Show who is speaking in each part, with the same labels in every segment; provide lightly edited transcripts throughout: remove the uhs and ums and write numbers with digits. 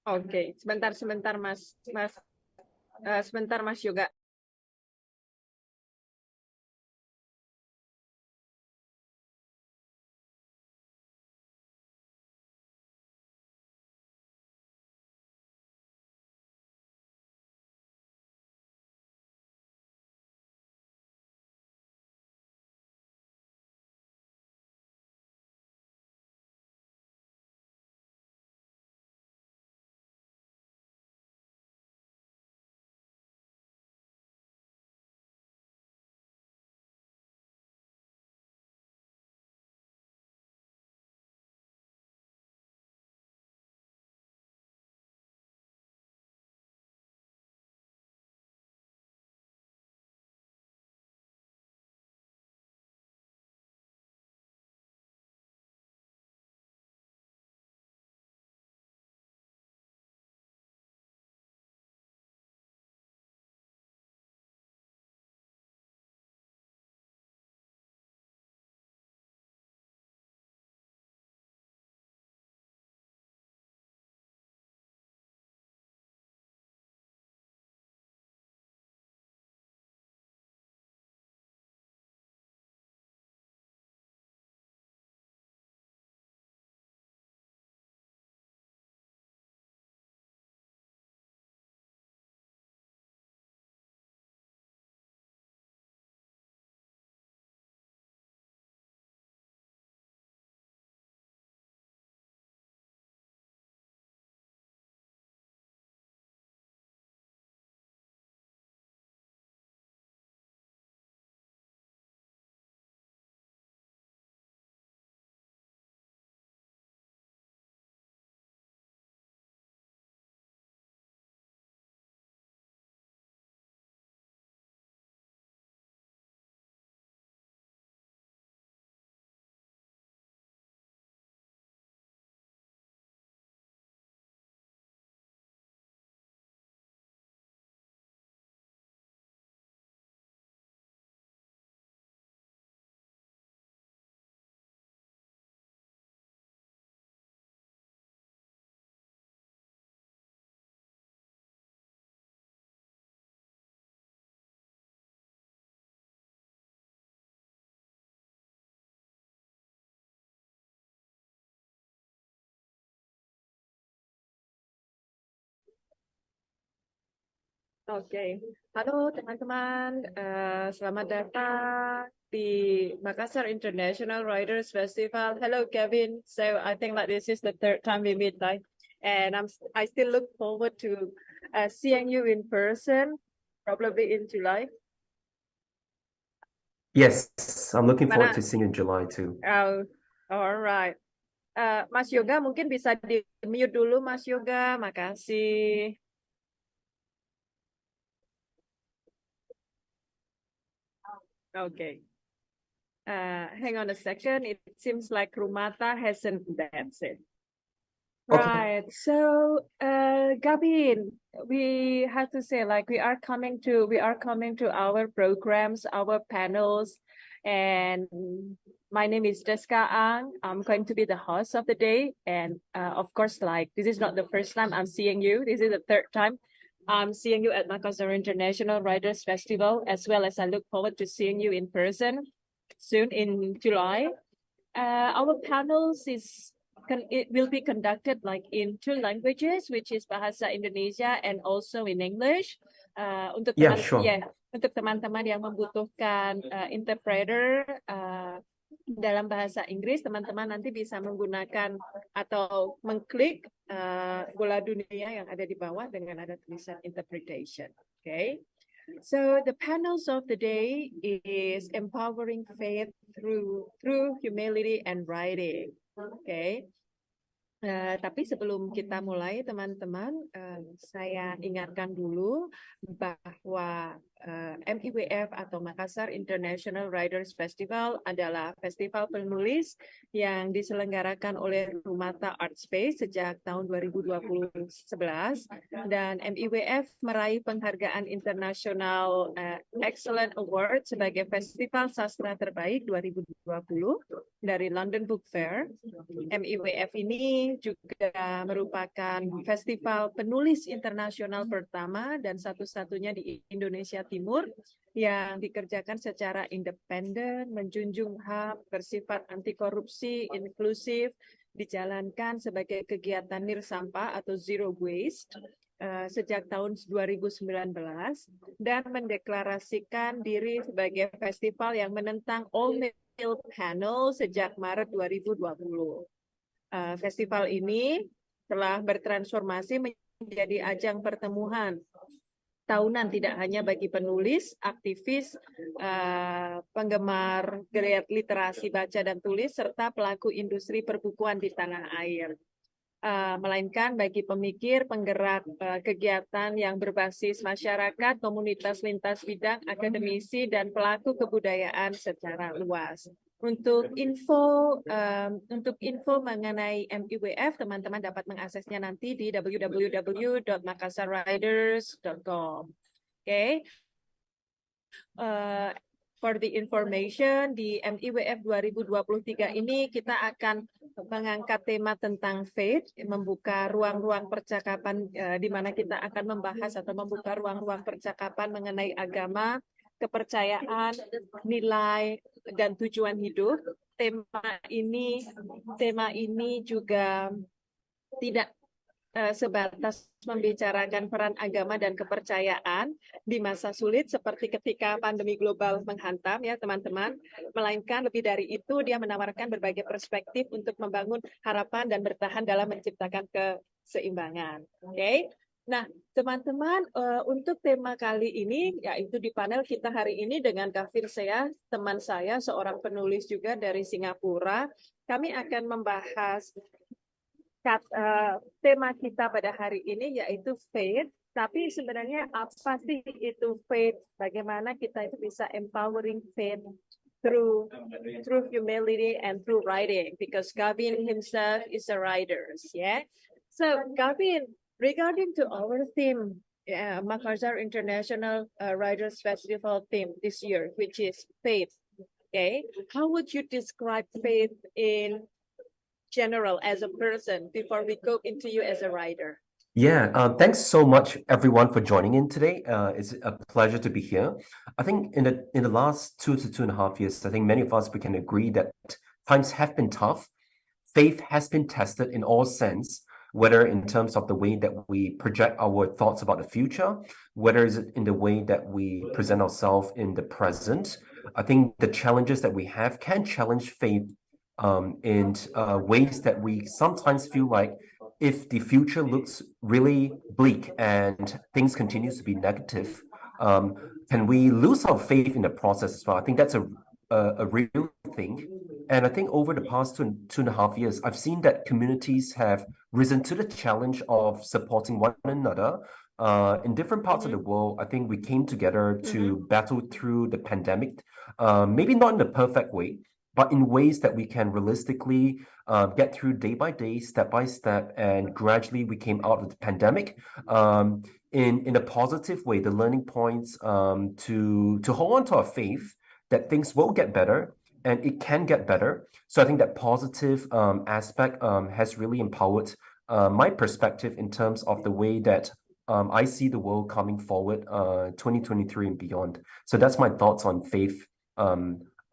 Speaker 1: Oke, sebentar sebentar Mas Yoga. Oke, halo teman-teman, selamat datang di Makassar International Writers Festival. Hello Kevin, so I think that this is the third time we meet, right? And I still look forward to seeing you in person, probably in July.
Speaker 2: Yes, I'm looking forward
Speaker 1: Mana?
Speaker 2: to seeing you in July too.
Speaker 1: Oh, alright. Mas Yoga mungkin bisa di mute dulu, Mas Yoga. Makasih. Okay. Hang on a second. It seems like Rumata hasn't danced.
Speaker 2: Okay.
Speaker 1: Right. So, Gavin, we have to say like we are coming to our programs, our panels, and my name is Jessica Ang. I'm going to be the host of the day, and of course, like this is not the first time I'm seeing you. This is the third time I'm seeing you at Makassar International Writers Festival, as well as I look forward to seeing you in person soon in July. Our panels it will be conducted like in two languages, which is Bahasa Indonesia and also in English. Untuk
Speaker 2: Yeah, sure.
Speaker 1: untuk teman-teman yang membutuhkan interpreter dalam bahasa Inggris, teman-teman nanti bisa menggunakan atau mengklik bola dunia yang ada di bawah dengan ada tulisan interpretation. Okay. So the panels of the day is empowering faith through humility and writing. Okay. Tapi sebelum kita mulai, teman-teman, saya ingatkan dulu bahwa MIWF atau Makassar International Writers Festival adalah festival penulis yang diselenggarakan oleh Rumata Art Space sejak tahun 2011 dan MIWF meraih penghargaan internasional Excellent Award sebagai Festival Sastra Terbaik 2020 dari London Book Fair. MIWF ini ini juga merupakan festival penulis internasional pertama dan satu-satunya di Indonesia Timur yang dikerjakan secara independen, menjunjung HAM, bersifat anti korupsi, inklusif, dijalankan sebagai kegiatan nirsampah atau zero waste sejak tahun 2019 dan mendeklarasikan diri sebagai festival yang menentang all male panel sejak Maret 2020. Festival ini telah bertransformasi menjadi ajang pertemuan tahunan tidak hanya bagi penulis, aktivis, penggemar geliat literasi baca dan tulis, serta pelaku industri perbukuan di tanah air. Melainkan bagi pemikir, penggerak kegiatan yang berbasis masyarakat, komunitas lintas bidang, akademisi, dan pelaku kebudayaan secara luas. Untuk info mengenai MIWF, teman-teman dapat mengaksesnya nanti di www.makassarriders.com. Okay. For the information, di MIWF 2023 ini kita akan mengangkat tema tentang faith, membuka ruang-ruang percakapan di mana kita akan membahas atau membuka ruang-ruang percakapan mengenai agama, kepercayaan, nilai, dan tujuan hidup. Tema ini juga tidak sebatas membicarakan peran agama dan kepercayaan di masa sulit seperti ketika pandemi global menghantam ya teman-teman, melainkan lebih dari itu dia menawarkan berbagai perspektif untuk membangun harapan dan bertahan dalam menciptakan keseimbangan. Oke. Nah, teman-teman, untuk tema kali ini yaitu di panel kita hari ini dengan Kafir Sea, teman saya seorang penulis juga dari Singapura. Kami akan membahas tema kita pada hari ini yaitu faith, tapi sebenarnya apa sih itu faith? Bagaimana kita itu bisa empowering faith through humility and through writing? Because Gavin himself is a writer, yeah. So Gavin, regarding to our theme, Makassar International Writers Festival theme this year, which is faith. Okay, how would you describe faith in general as a person before we go into you as a writer?
Speaker 2: Yeah, thanks so much everyone for joining in today. It's a pleasure to be here. I think in the last 2 to 2.5 years, I think many of us we can agree that times have been tough. Faith has been tested in all sense, whether in terms of the way that we project our thoughts about the future, whether it's in the way that we present ourselves in the present. I think the challenges that we have can challenge faith in ways that we sometimes feel like if the future looks really bleak and things continue to be negative, can we lose our faith in the process as well? I think that's a real thing. And I think over the past 2.5 years, I've seen that communities have risen to the challenge of supporting one another. In different parts of the world, I think we came together to battle through the pandemic, maybe not in the perfect way, but in ways that we can realistically get through day by day, step by step, and gradually we came out of the pandemic in a positive way. The learning points to hold on to our faith that things will get better and it can get better. So I think that positive aspect has really empowered my perspective in terms of the way that I see the world coming forward 2023 and beyond. So that's my thoughts on faith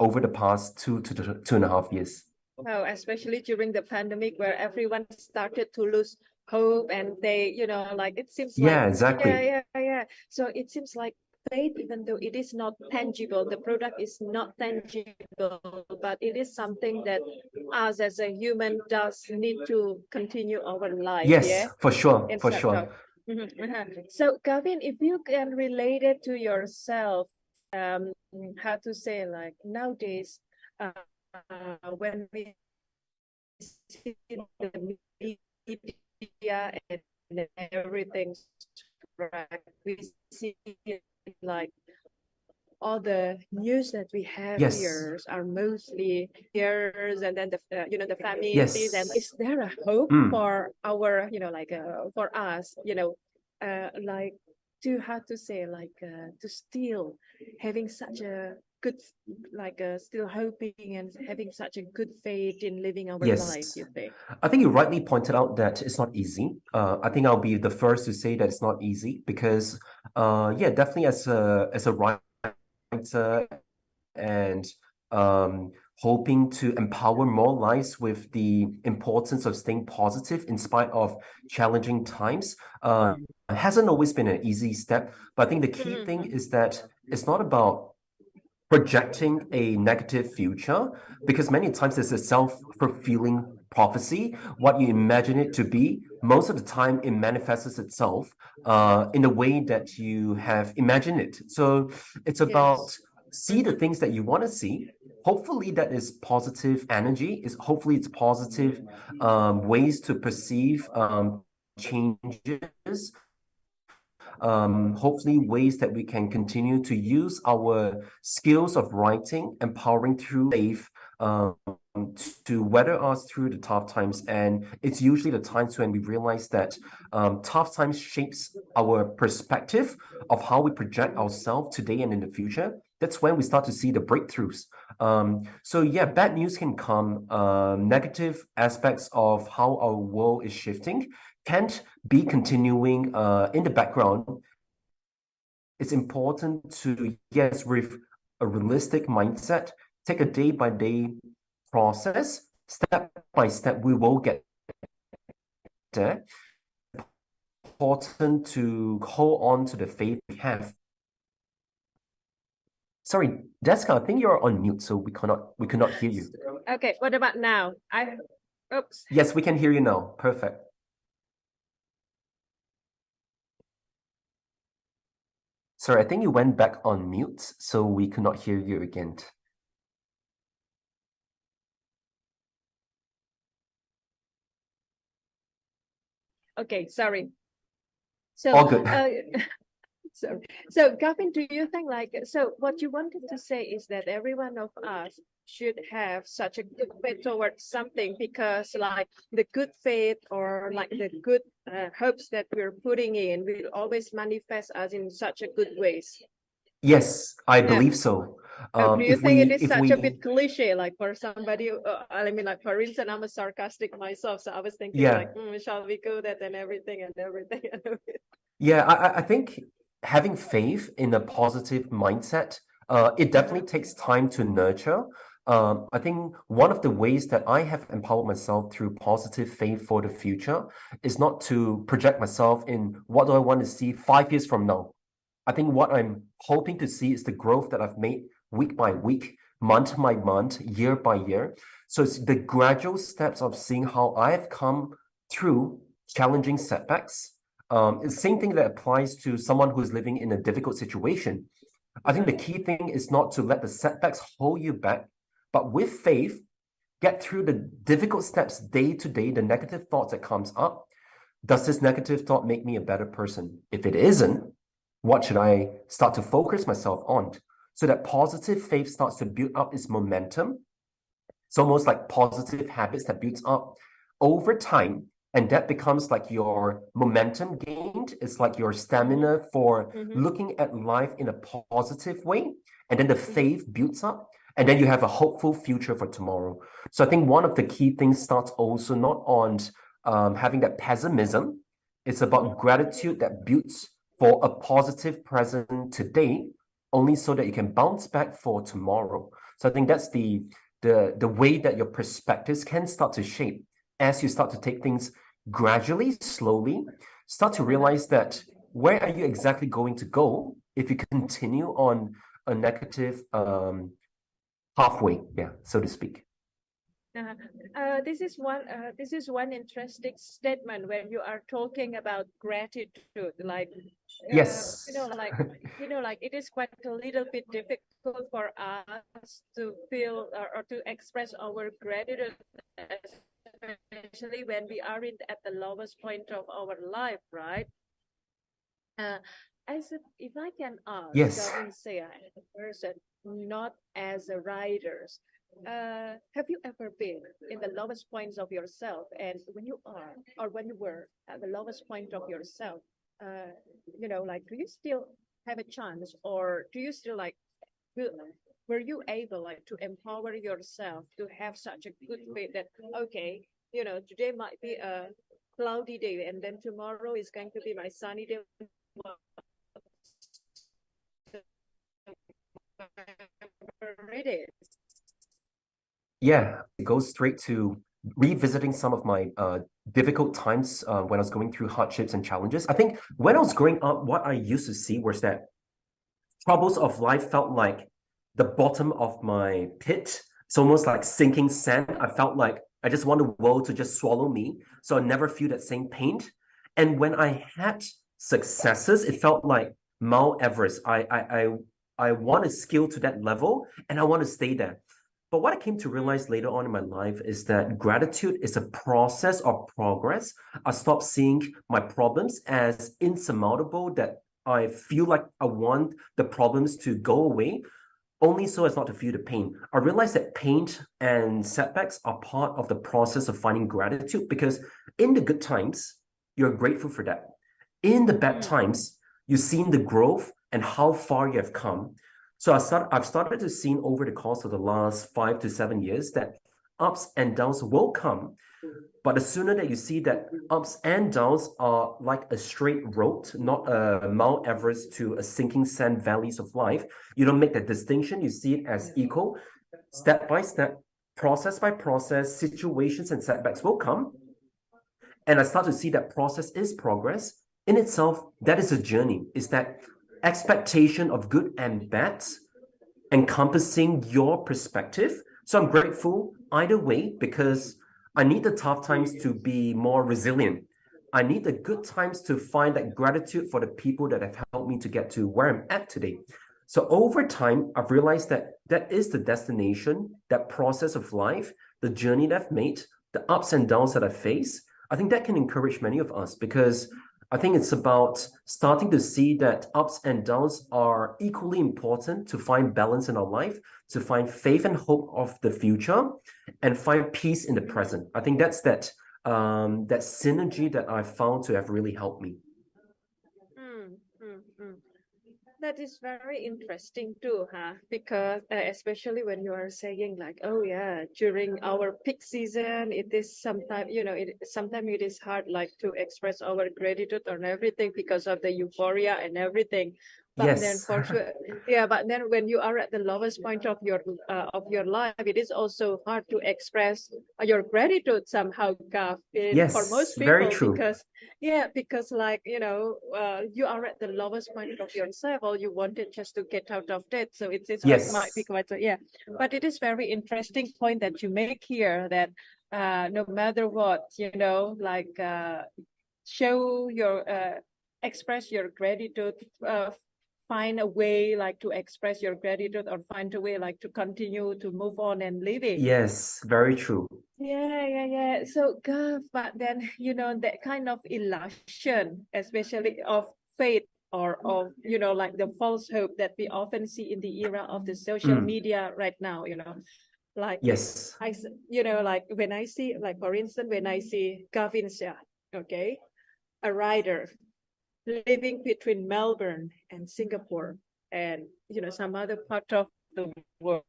Speaker 2: over the past 2.5 years.
Speaker 1: Oh, especially during the pandemic where everyone started to lose hope and they, like it seems
Speaker 2: Yeah,
Speaker 1: like,
Speaker 2: exactly.
Speaker 1: Yeah. So it seems like faith, even though it is not tangible, the product is not tangible, but it is something that us as a human does need to continue our life.
Speaker 2: Yes,
Speaker 1: yeah?
Speaker 2: for sure,
Speaker 1: In
Speaker 2: for
Speaker 1: such
Speaker 2: sure.
Speaker 1: of- So Gavin, if you can relate it to yourself, how to say, like nowadays, when we see the media and everything, right, we see like all the news that we have
Speaker 2: Yes.
Speaker 1: here are mostly tears, and then the families.
Speaker 2: Yes.
Speaker 1: And is there a hope for our, for us, like to how to say, like to still having such a good, like still hoping and having such a good faith in living our life,
Speaker 2: Yes.
Speaker 1: you think?
Speaker 2: I think you rightly pointed out that it's not easy. I think I'll be the first to say that it's not easy because, yeah, definitely as a writer and hoping to empower more lives with the importance of staying positive in spite of challenging times, hasn't always been an easy step. But I think the key thing is that it's not about projecting a negative future because many times it's a self-fulfilling prophecy. What you imagine it to be, most of the time it manifests itself in the way that you have imagined it. So it's about
Speaker 1: Yes.
Speaker 2: see the things that you want to see. Hopefully that is positive energy. Is hopefully it's positive ways to perceive changes, hopefully ways that we can continue to use our skills of writing, empowering through faith, to weather us through the tough times. And it's usually the times when we realize that tough times shapes our perspective of how we project ourselves today and in the future. That's when we start to see the breakthroughs. So yeah, bad news can come, negative aspects of how our world is shifting can't be continuing in the background. It's important to, yes, with a realistic mindset, take a day by day process, step by step, we will get there. Important to hold on to the faith we have. Sorry, Jessica, I think you're on mute, so we cannot hear you.
Speaker 1: Okay, what about now? Oops.
Speaker 2: Yes, we can hear you now. Perfect. Sorry, I think you went back on mute, so we could not hear you again.
Speaker 1: Okay, sorry. So,
Speaker 2: All good.
Speaker 1: so Gavin, do you think so what you wanted to say is that every one of us should have such a good faith towards something because like the good faith or like the good hopes that we're putting in will always manifest us in such a good ways.
Speaker 2: Yes, I
Speaker 1: Yeah.
Speaker 2: believe so.
Speaker 1: Do you think it is
Speaker 2: If
Speaker 1: such a
Speaker 2: we,
Speaker 1: bit cliche, like for somebody? I mean, like for instance, I'm a sarcastic myself, so I was thinking
Speaker 2: yeah,
Speaker 1: like, shall we go that and everything and everything and everything.
Speaker 2: yeah, I think having faith in a positive mindset, it definitely takes time to nurture. I think one of the ways that I have empowered myself through positive faith for the future is not to project myself in what do I want to see 5 years from now. I think what I'm hoping to see is the growth that I've made week by week, month by month, year by year. So it's the gradual steps of seeing how I have come through challenging setbacks. It's the same thing that applies to someone who's living in a difficult situation. I think the key thing is not to let the setbacks hold you back, but with faith, get through the difficult steps day to day, the negative thoughts that comes up. Does this negative thought make me a better person? If it isn't, what should I start to focus myself on? So that positive faith starts to build up its momentum. It's almost like positive habits that builds up over time. And that becomes like your momentum gained. It's like your stamina for looking at life in a positive way. And then the faith builds up. And then you have a hopeful future for tomorrow. So I think one of the key things starts also not on having that pessimism. It's about gratitude that builds for a positive present today, only so that you can bounce back for tomorrow. So I think that's the way that your perspectives can start to shape as you start to take things gradually, slowly, start to realize that where are you exactly going to go if you continue on a negative pathway, yeah, so to speak.
Speaker 1: This is one interesting statement when you are talking about gratitude. Like,
Speaker 2: Yes.
Speaker 1: like it is quite a little bit difficult for us to feel or to express our gratitude, especially when we are at the lowest point of our life, right? If I can ask,
Speaker 2: Yes.
Speaker 1: Gavin say as a person, not as a writer, have you ever been in the lowest points of yourself? And when you are, or when you were at the lowest point of yourself, like, do you still have a chance, or do you still like were you able like to empower yourself to have such a good faith that okay, today might be a cloudy day and then tomorrow is going to be my sunny day, whatever it is.
Speaker 2: Yeah, it goes straight to revisiting some of my difficult times when I was going through hardships and challenges. I think when I was growing up, what I used to see was that troubles of life felt like the bottom of my pit. It's almost like sinking sand. I felt like I just want the world to just swallow me, so I never feel that same pain. And when I had successes, it felt like Mount Everest. I want to scale to that level, and I want to stay there. But what I came to realize later on in my life is that gratitude is a process of progress. I stopped seeing my problems as insurmountable, that I feel like I want the problems to go away, only so as not to feel the pain. I realized that pain and setbacks are part of the process of finding gratitude, because in the good times, you're grateful for that. In the bad times, you've seen the growth and how far you have come. So I've started to see over the course of the last 5 to 7 years that ups and downs will come. But the sooner that you see that ups and downs are like a straight road, not a Mount Everest to a sinking sand valleys of life, you don't make that distinction. You see it as equal, step by step, process by process, situations and setbacks will come. And I start to see that process is progress. In itself, that is a journey. Is that expectation of good and bad encompassing your perspective. So I'm grateful either way, because I need the tough times to be more resilient. I need the good times to find that gratitude for the people that have helped me to get to where I'm at today. So over time, I've realized that that is the destination, that process of life, the journey that I've made, the ups and downs that I face. I think that can encourage many of us, because I think it's about starting to see that ups and downs are equally important to find balance in our life, to find faith and hope of the future, and find peace in the present. I think that's that synergy that I found to have really helped me.
Speaker 1: Mm, mm, mm. That is very interesting too, huh? Because especially when you are saying like, oh yeah, during our peak season, it is sometimes, sometimes it is hard like to express our gratitude on everything because of the euphoria and everything. But then
Speaker 2: Yes.
Speaker 1: for sure, yeah. But then when you are at the lowest point of your life, it is also hard to express your gratitude somehow, Gav, for
Speaker 2: Yes,
Speaker 1: most
Speaker 2: very
Speaker 1: people,
Speaker 2: true.
Speaker 1: because like you are at the lowest point of yourself, or you wanted just to get out of that. So it's might be
Speaker 2: Yes.
Speaker 1: quite yeah. But it is very interesting point that you make here, that no matter what, show your express your gratitude, find a way like to express your gratitude, or find a way like to continue to move on and living.
Speaker 2: Yes, very true.
Speaker 1: Yeah. So, Gav, but then, that kind of illusion, especially of faith, or of, like the false hope that we often see in the era of the social
Speaker 2: Mm,
Speaker 1: media right now, like
Speaker 2: yes.
Speaker 1: like when I see, like, for instance, when I see Gavin Shah, okay, a writer living between Melbourne and Singapore and, some other part of the world,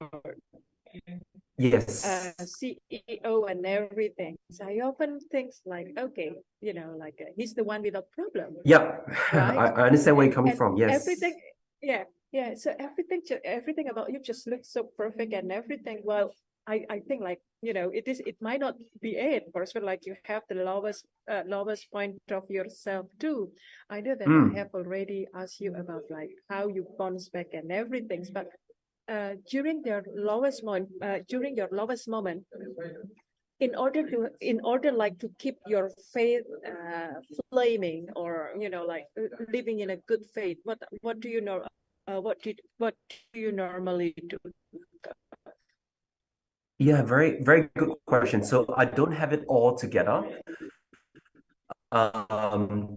Speaker 2: Yes.
Speaker 1: CEO and everything. So I often think like, okay, he's the one with a problem,
Speaker 2: Yep.
Speaker 1: right?
Speaker 2: I understand where you're coming
Speaker 1: And
Speaker 2: from. Yes.
Speaker 1: everything, yeah. So everything about you just looks so perfect and everything. Well, I think like, it might not be it. First, but like you have the lowest point of yourself too. I know that I
Speaker 2: Mm.
Speaker 1: have already asked you about like how you bounce back and everything, but during your lowest moment, in order like to keep your faith flaming, or like living in a good faith, what do you know, what do you normally do?
Speaker 2: Yeah, very, very good question. So I don't have it all together. Um,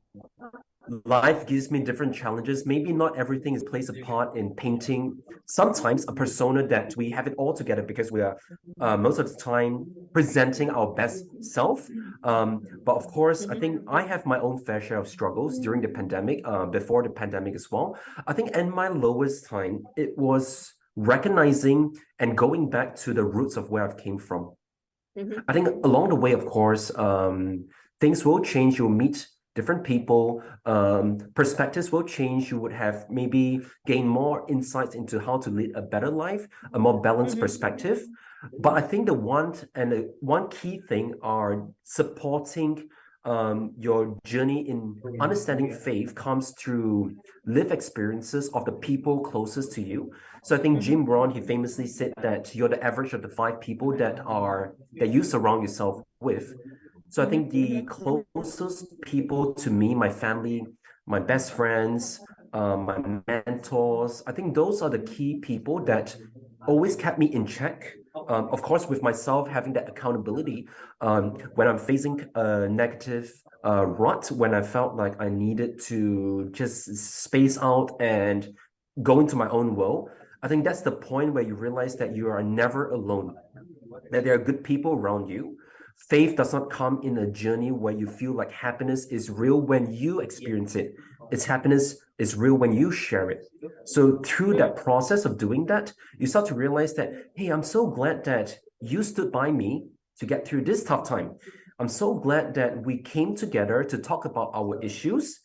Speaker 2: Life gives me different challenges. Maybe not everything is plays a part in painting. Sometimes a persona that we have it all together, because we are most of the time presenting our best self. But of course, I think I have my own fair share of struggles during the pandemic, before the pandemic as well. I think in my lowest time, it was recognizing and going back to the roots of where I've came from.
Speaker 1: Mm-hmm.
Speaker 2: I think along the way, of course, things will change. You'll meet different people, perspectives will change. You would have maybe gain more insights into how to lead a better life, a more balanced perspective. But I think the one key thing are supporting your journey in understanding faith comes through live experiences of the people closest to you. So I think Jim Rohn, he famously said that you're the average of the 5 people that you surround yourself with. So I think the closest people to me, my family, my best friends, my mentors, I think those are the key people that always kept me in check. Of course, with myself having that accountability, when I'm facing a negative rut, when I felt like I needed to just space out and go into my own world, I think that's the point where you realize that you are never alone, that there are good people around you. Faith does not come in a journey where you feel like happiness is real when you experience it. Its happiness is real when you share it. So through that process of doing that, you start to realize that, hey, I'm so glad that you stood by me to get through this tough time. I'm so glad that we came together to talk about our issues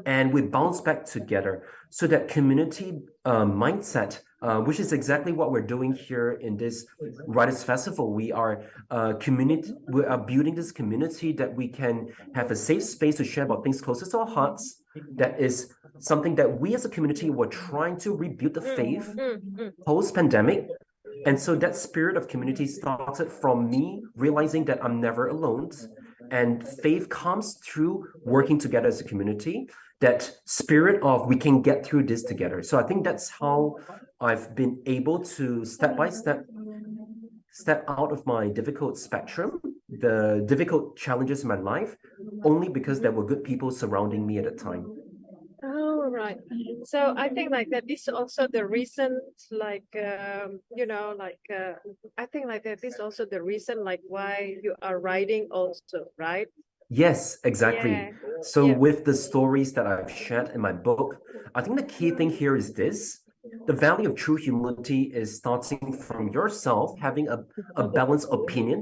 Speaker 2: and we bounce back together. So that community mindset, which is exactly what we're doing here in this Writers Festival. We are we are building this community that we can have a safe space to share about things closest to our hearts. That is something that we as a community were trying to rebuild the faith post-pandemic. And so that spirit of community started from me realizing that I'm never alone. And faith comes through working together as a community, that spirit of we can get through this together. So I think that's how I've been able to step by step step out of my difficult spectrum, the difficult challenges in my life, only because there were good people surrounding me at the time.
Speaker 1: Oh, right. So I think like that this is also the reason, like I think like that this is also the reason like why you are writing also, right?
Speaker 2: Yes, exactly.
Speaker 1: Yeah.
Speaker 2: So
Speaker 1: Yeah.
Speaker 2: with the stories that I've shared in my book, I think the key thing here is this. The value of true humility is starting from yourself having a balanced opinion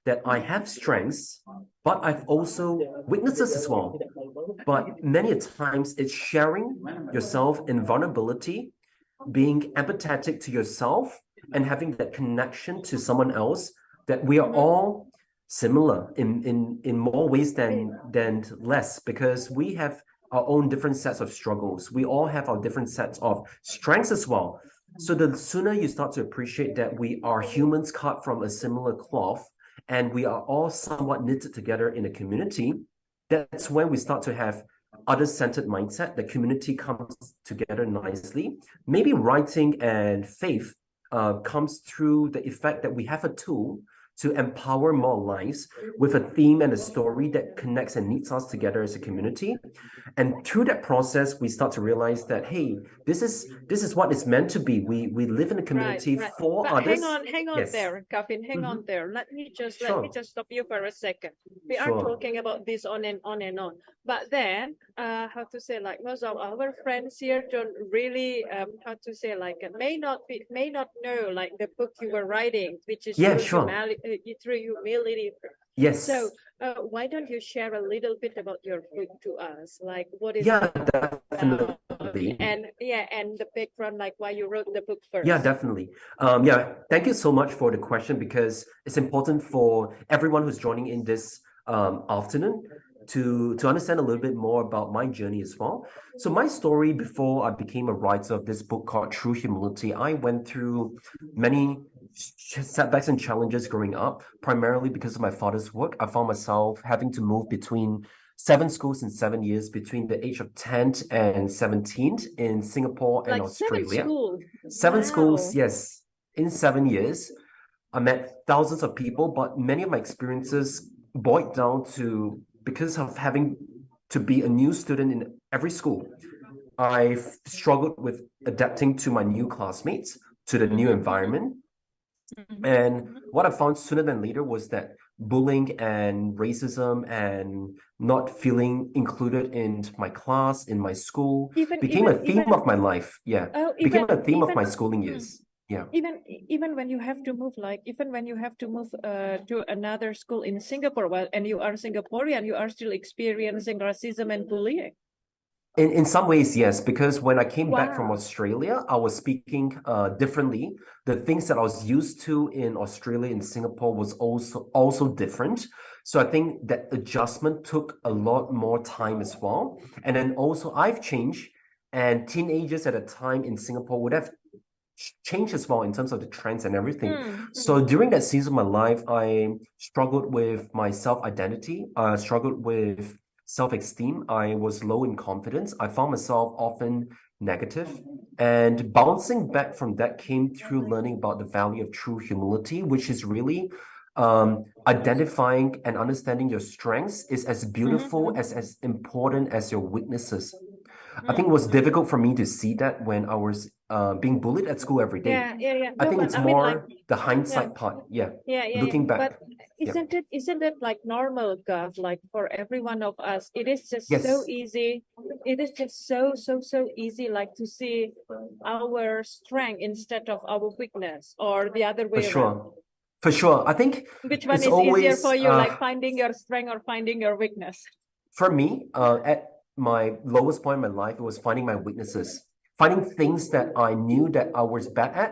Speaker 2: that I have strengths, but I've also weaknesses as well. But many a times it's sharing yourself in vulnerability, being empathetic to yourself, and having that connection to someone else, that we are all similar in more ways than less, because we have our own different sets of struggles. We all have our different sets of strengths as well. So the sooner you start to appreciate that we are humans cut from a similar cloth and we are all somewhat knitted together in a community, that's when we start to have other-centered mindset. The community comes together nicely. Maybe writing and faith comes through the effect that we have a tool to empower more lives with a theme and a story that connects and knits us together as a community. And through that process, we start to realize that, hey, this is what it's meant to be. We live in a community for
Speaker 1: But
Speaker 2: others.
Speaker 1: hang on
Speaker 2: Yes.
Speaker 1: there, Kevin, hang on there. Let me just stop you for a second. We are
Speaker 2: Sure.
Speaker 1: talking about this on and on and on. But then how to say, like most of our friends here don't really how to say, like may not know like the book you were writing, which is through humility.
Speaker 2: Yes.
Speaker 1: So why don't you share a little bit about your book to us? Like what is
Speaker 2: definitely.
Speaker 1: and the background, like why you wrote the book first.
Speaker 2: Yeah, definitely. Thank you so much for the question, because it's important for everyone who's joining in this afternoon to understand a little bit more about my journey as well. So my story before I became a writer of this book called True Humility, I went through many setbacks and challenges growing up, primarily because of my father's work. I found myself having to move between 7 schools in 7 years, between the age of 10 and 17 in Singapore and Australia. 7 schools, yes, in 7 years. I met thousands of people, but many of my experiences boiled down to because of having to be a new student in every school. I've struggled with adapting to my new classmates, to the new environment. And what I found sooner than later was that bullying and racism and not feeling included in my class, in my school, became a theme of my life. Yeah, became a theme of my schooling years. Yeah.
Speaker 1: Even when you have to move, like even when you have to move to another school in Singapore, well, and you are Singaporean, you are still experiencing racism and bullying.
Speaker 2: In some ways, yes, because when I came back from
Speaker 1: Wow.
Speaker 2: Australia, I was speaking differently. The things that I was used to in Australia and Singapore was also different. So I think that adjustment took a lot more time as well. And then also I've changed, and teenagers at a time in Singapore would have changed as well in terms of the trends and everything. So during that season of my life, I struggled with my self-identity. I struggled with self-esteem. I was low in confidence. I found myself often negative. And bouncing back from that came through learning about the value of true humility, which is really identifying and understanding your strengths is as beautiful as important as your weaknesses. I think it was difficult for me to see that when I was being bullied at school every day.
Speaker 1: Yeah.
Speaker 2: I
Speaker 1: No,
Speaker 2: think
Speaker 1: but
Speaker 2: it's
Speaker 1: I mean, like,
Speaker 2: more the
Speaker 1: yeah,
Speaker 2: hindsight part. Yeah.
Speaker 1: yeah.
Speaker 2: Looking
Speaker 1: But
Speaker 2: back. Yeah.
Speaker 1: isn't it like normal, God? Like for every one of us, it is just so
Speaker 2: Yes.
Speaker 1: easy. It is just so easy, like to see our strength instead of our weakness, or the other
Speaker 2: For
Speaker 1: way around.
Speaker 2: sure. For sure. I think
Speaker 1: Which one
Speaker 2: it's
Speaker 1: is easier for
Speaker 2: always
Speaker 1: you, like finding your strength or finding your weakness?
Speaker 2: for me, at my lowest point in my life, it was finding my weaknesses, finding things that I knew that I was bad at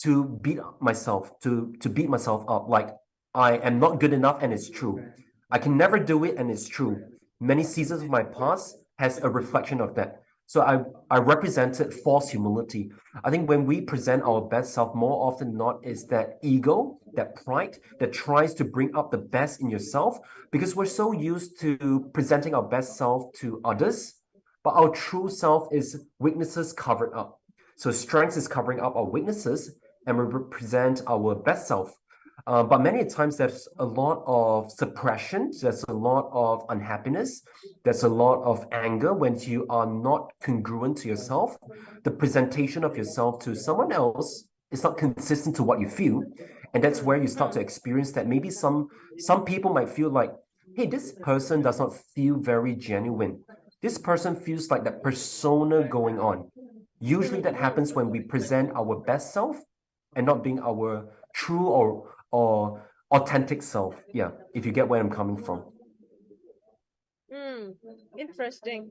Speaker 2: to beat myself, to beat myself up. Like I am not good enough, and it's true. I can never do it, and it's true. Many seasons of my past has a reflection of that. So I represented false humility. I think when we present our best self, more often than not, is that ego, that pride that tries to bring up the best in yourself because we're so used to presenting our best self to others, but our true self is weaknesses covered up. So strength is covering up our weaknesses and we represent our best self. But many times there's a lot of suppression, there's a lot of unhappiness, there's a lot of anger when you are not congruent to yourself. The presentation of yourself to someone else is not consistent to what you feel. And that's where you start to experience that maybe some people might feel like, hey, this person does not feel very genuine. This person feels like that persona going on. Usually that happens when we present our best self and not being our true or authentic self. Yeah, if you get where I'm coming from.
Speaker 1: Interesting.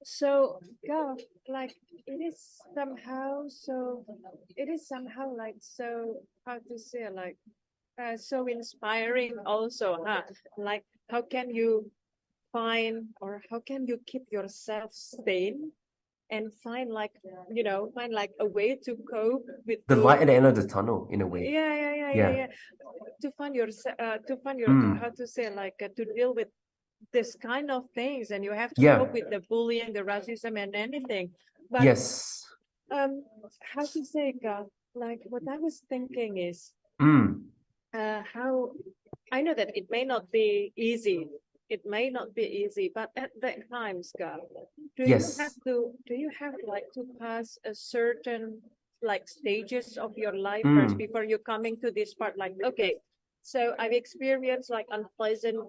Speaker 1: So yeah, like it is somehow like so, how to say, like so inspiring also, huh? Like how can you find, or how can you keep yourself sane and find like a way to cope with
Speaker 2: The light at the end of the tunnel, in a way.
Speaker 1: yeah, to find your how to say, like to deal with this kind of things, and you have to
Speaker 2: Yeah.
Speaker 1: cope with the bullying, the racism, and anything. But
Speaker 2: Yes.
Speaker 1: how to say, God, like what I was thinking is how I know that it may not be easy. It may not be easy, but at that times, God,
Speaker 2: Yes.
Speaker 1: do you have like to pass a certain like stages of your life first
Speaker 2: Mm.
Speaker 1: before you coming to this part? Like, okay, so I've experienced like unpleasant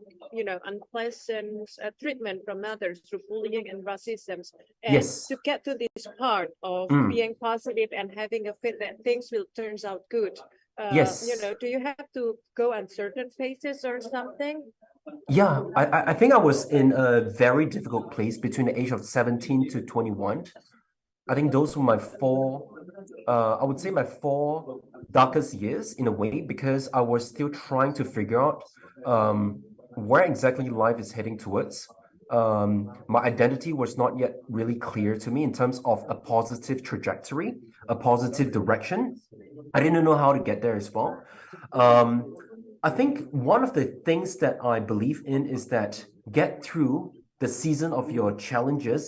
Speaker 1: treatment from others through bullying and racism. And
Speaker 2: Yes.
Speaker 1: to get to this part of being positive and having a faith that things will turns out good,
Speaker 2: Yes.
Speaker 1: do you have to go on certain phases or something?
Speaker 2: Yeah, I think I was in a very difficult place between the age of 17 to 21. I think those were my I would say my four darkest years in a way, because I was still trying to figure out where exactly life is heading towards. My identity was not yet really clear to me in terms of a positive trajectory, a positive direction. I didn't know how to get there as well. I think one of the things that I believe in is that get through the season of your challenges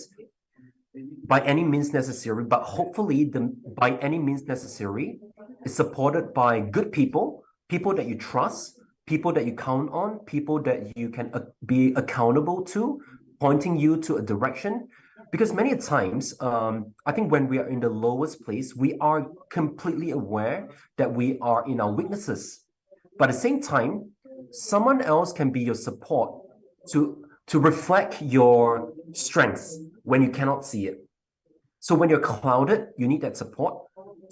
Speaker 2: by any means necessary, but hopefully the by any means necessary is supported by good people, people that you trust, people that you count on, people that you can be accountable to, pointing you to a direction. Because many times, I think when we are in the lowest place, we are completely aware that we are in our weaknesses. But at the same time, someone else can be your support to reflect your strengths when you cannot see it. So when you're clouded, you need that support.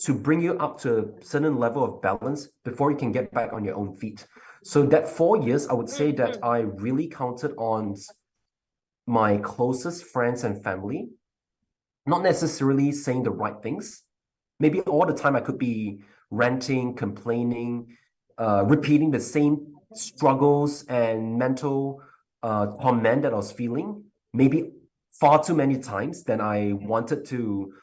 Speaker 2: to bring you up to a certain level of balance before you can get back on your own feet. So that 4 years, I would say that I really counted on my closest friends and family, not necessarily saying the right things. Maybe all the time I could be ranting, complaining, repeating the same struggles and mental torment that I was feeling, maybe far too many times than I wanted to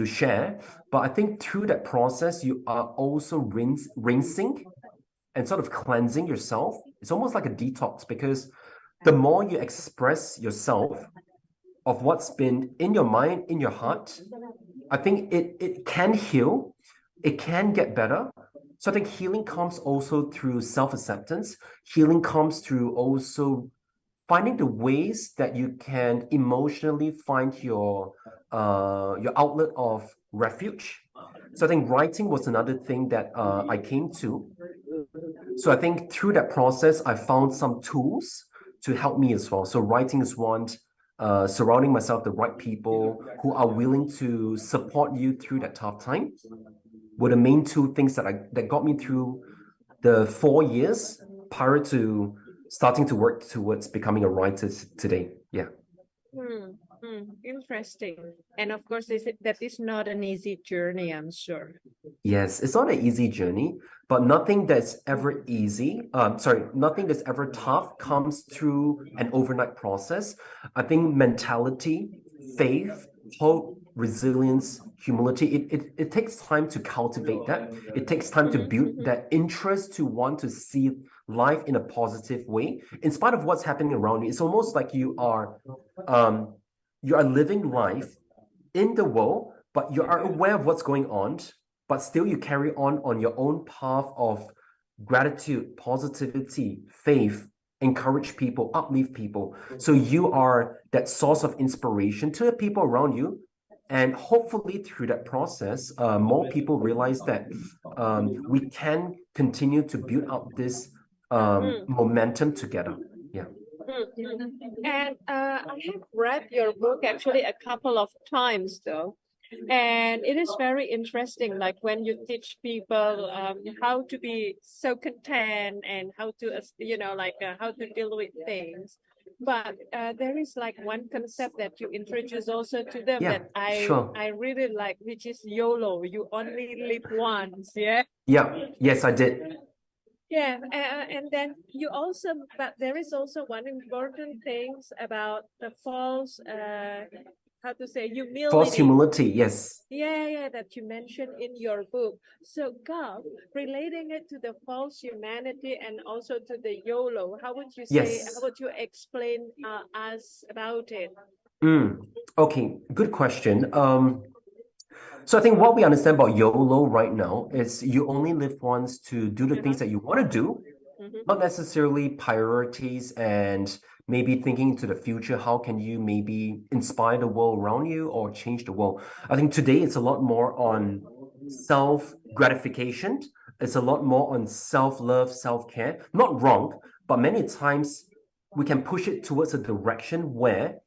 Speaker 2: share. But I think through that process, you are also rinsing and sort of cleansing yourself. It's almost like a detox, because the more you express yourself of what's been in your mind, in your heart, I think it can heal, it can get better. So I think healing comes also through self-acceptance. Healing comes through also finding the ways that you can emotionally find your outlet of refuge. So I think writing was another thing that I came to. So I think through that process, I found some tools to help me as well. So writing is one, surrounding myself with the right people who are willing to support you through that tough time were the main two things that got me through the 4 years prior to starting to work towards becoming a writer today. Yeah.
Speaker 1: Interesting. And of course, that is not an easy journey, I'm sure.
Speaker 2: Yes, it's not an easy journey, but nothing that's ever easy, nothing that's ever tough comes through an overnight process. I think mentality, faith, hope, resilience, humility, it takes time to cultivate that. It takes time to build that interest to want to see life in a positive way, in spite of what's happening around you. It's almost like you are living life in the world, but you are aware of what's going on, but still you carry on your own path of gratitude, positivity, faith, encourage people, uplift people. So you are that source of inspiration to the people around you. And hopefully through that process, more people realize that we can continue to build up this momentum together. Yeah.
Speaker 1: And I have read your book actually a couple of times though. And it is very interesting, like when you teach people how to be so content and how to, how to deal with things. But there is like one concept that you introduce also to them that I really like, which is YOLO. You only live once, yeah?
Speaker 2: Yeah, yes, I did.
Speaker 1: Yeah, and then but there is also one important things about the false, how to say, humility.
Speaker 2: False humility, yes.
Speaker 1: Yeah, that you mentioned in your book. So, Gav, relating it to the false humanity and also to the YOLO, how would you say, how would you explain us about it?
Speaker 2: Okay, good question. So I think what we understand about YOLO right now is you only live once to do the things that you want to do, not necessarily priorities and maybe thinking to the future, how can you maybe inspire the world around you or change the world? I think today it's a lot more on self-gratification. It's a lot more on self-love, self-care. Not wrong, but many times we can push it towards a direction where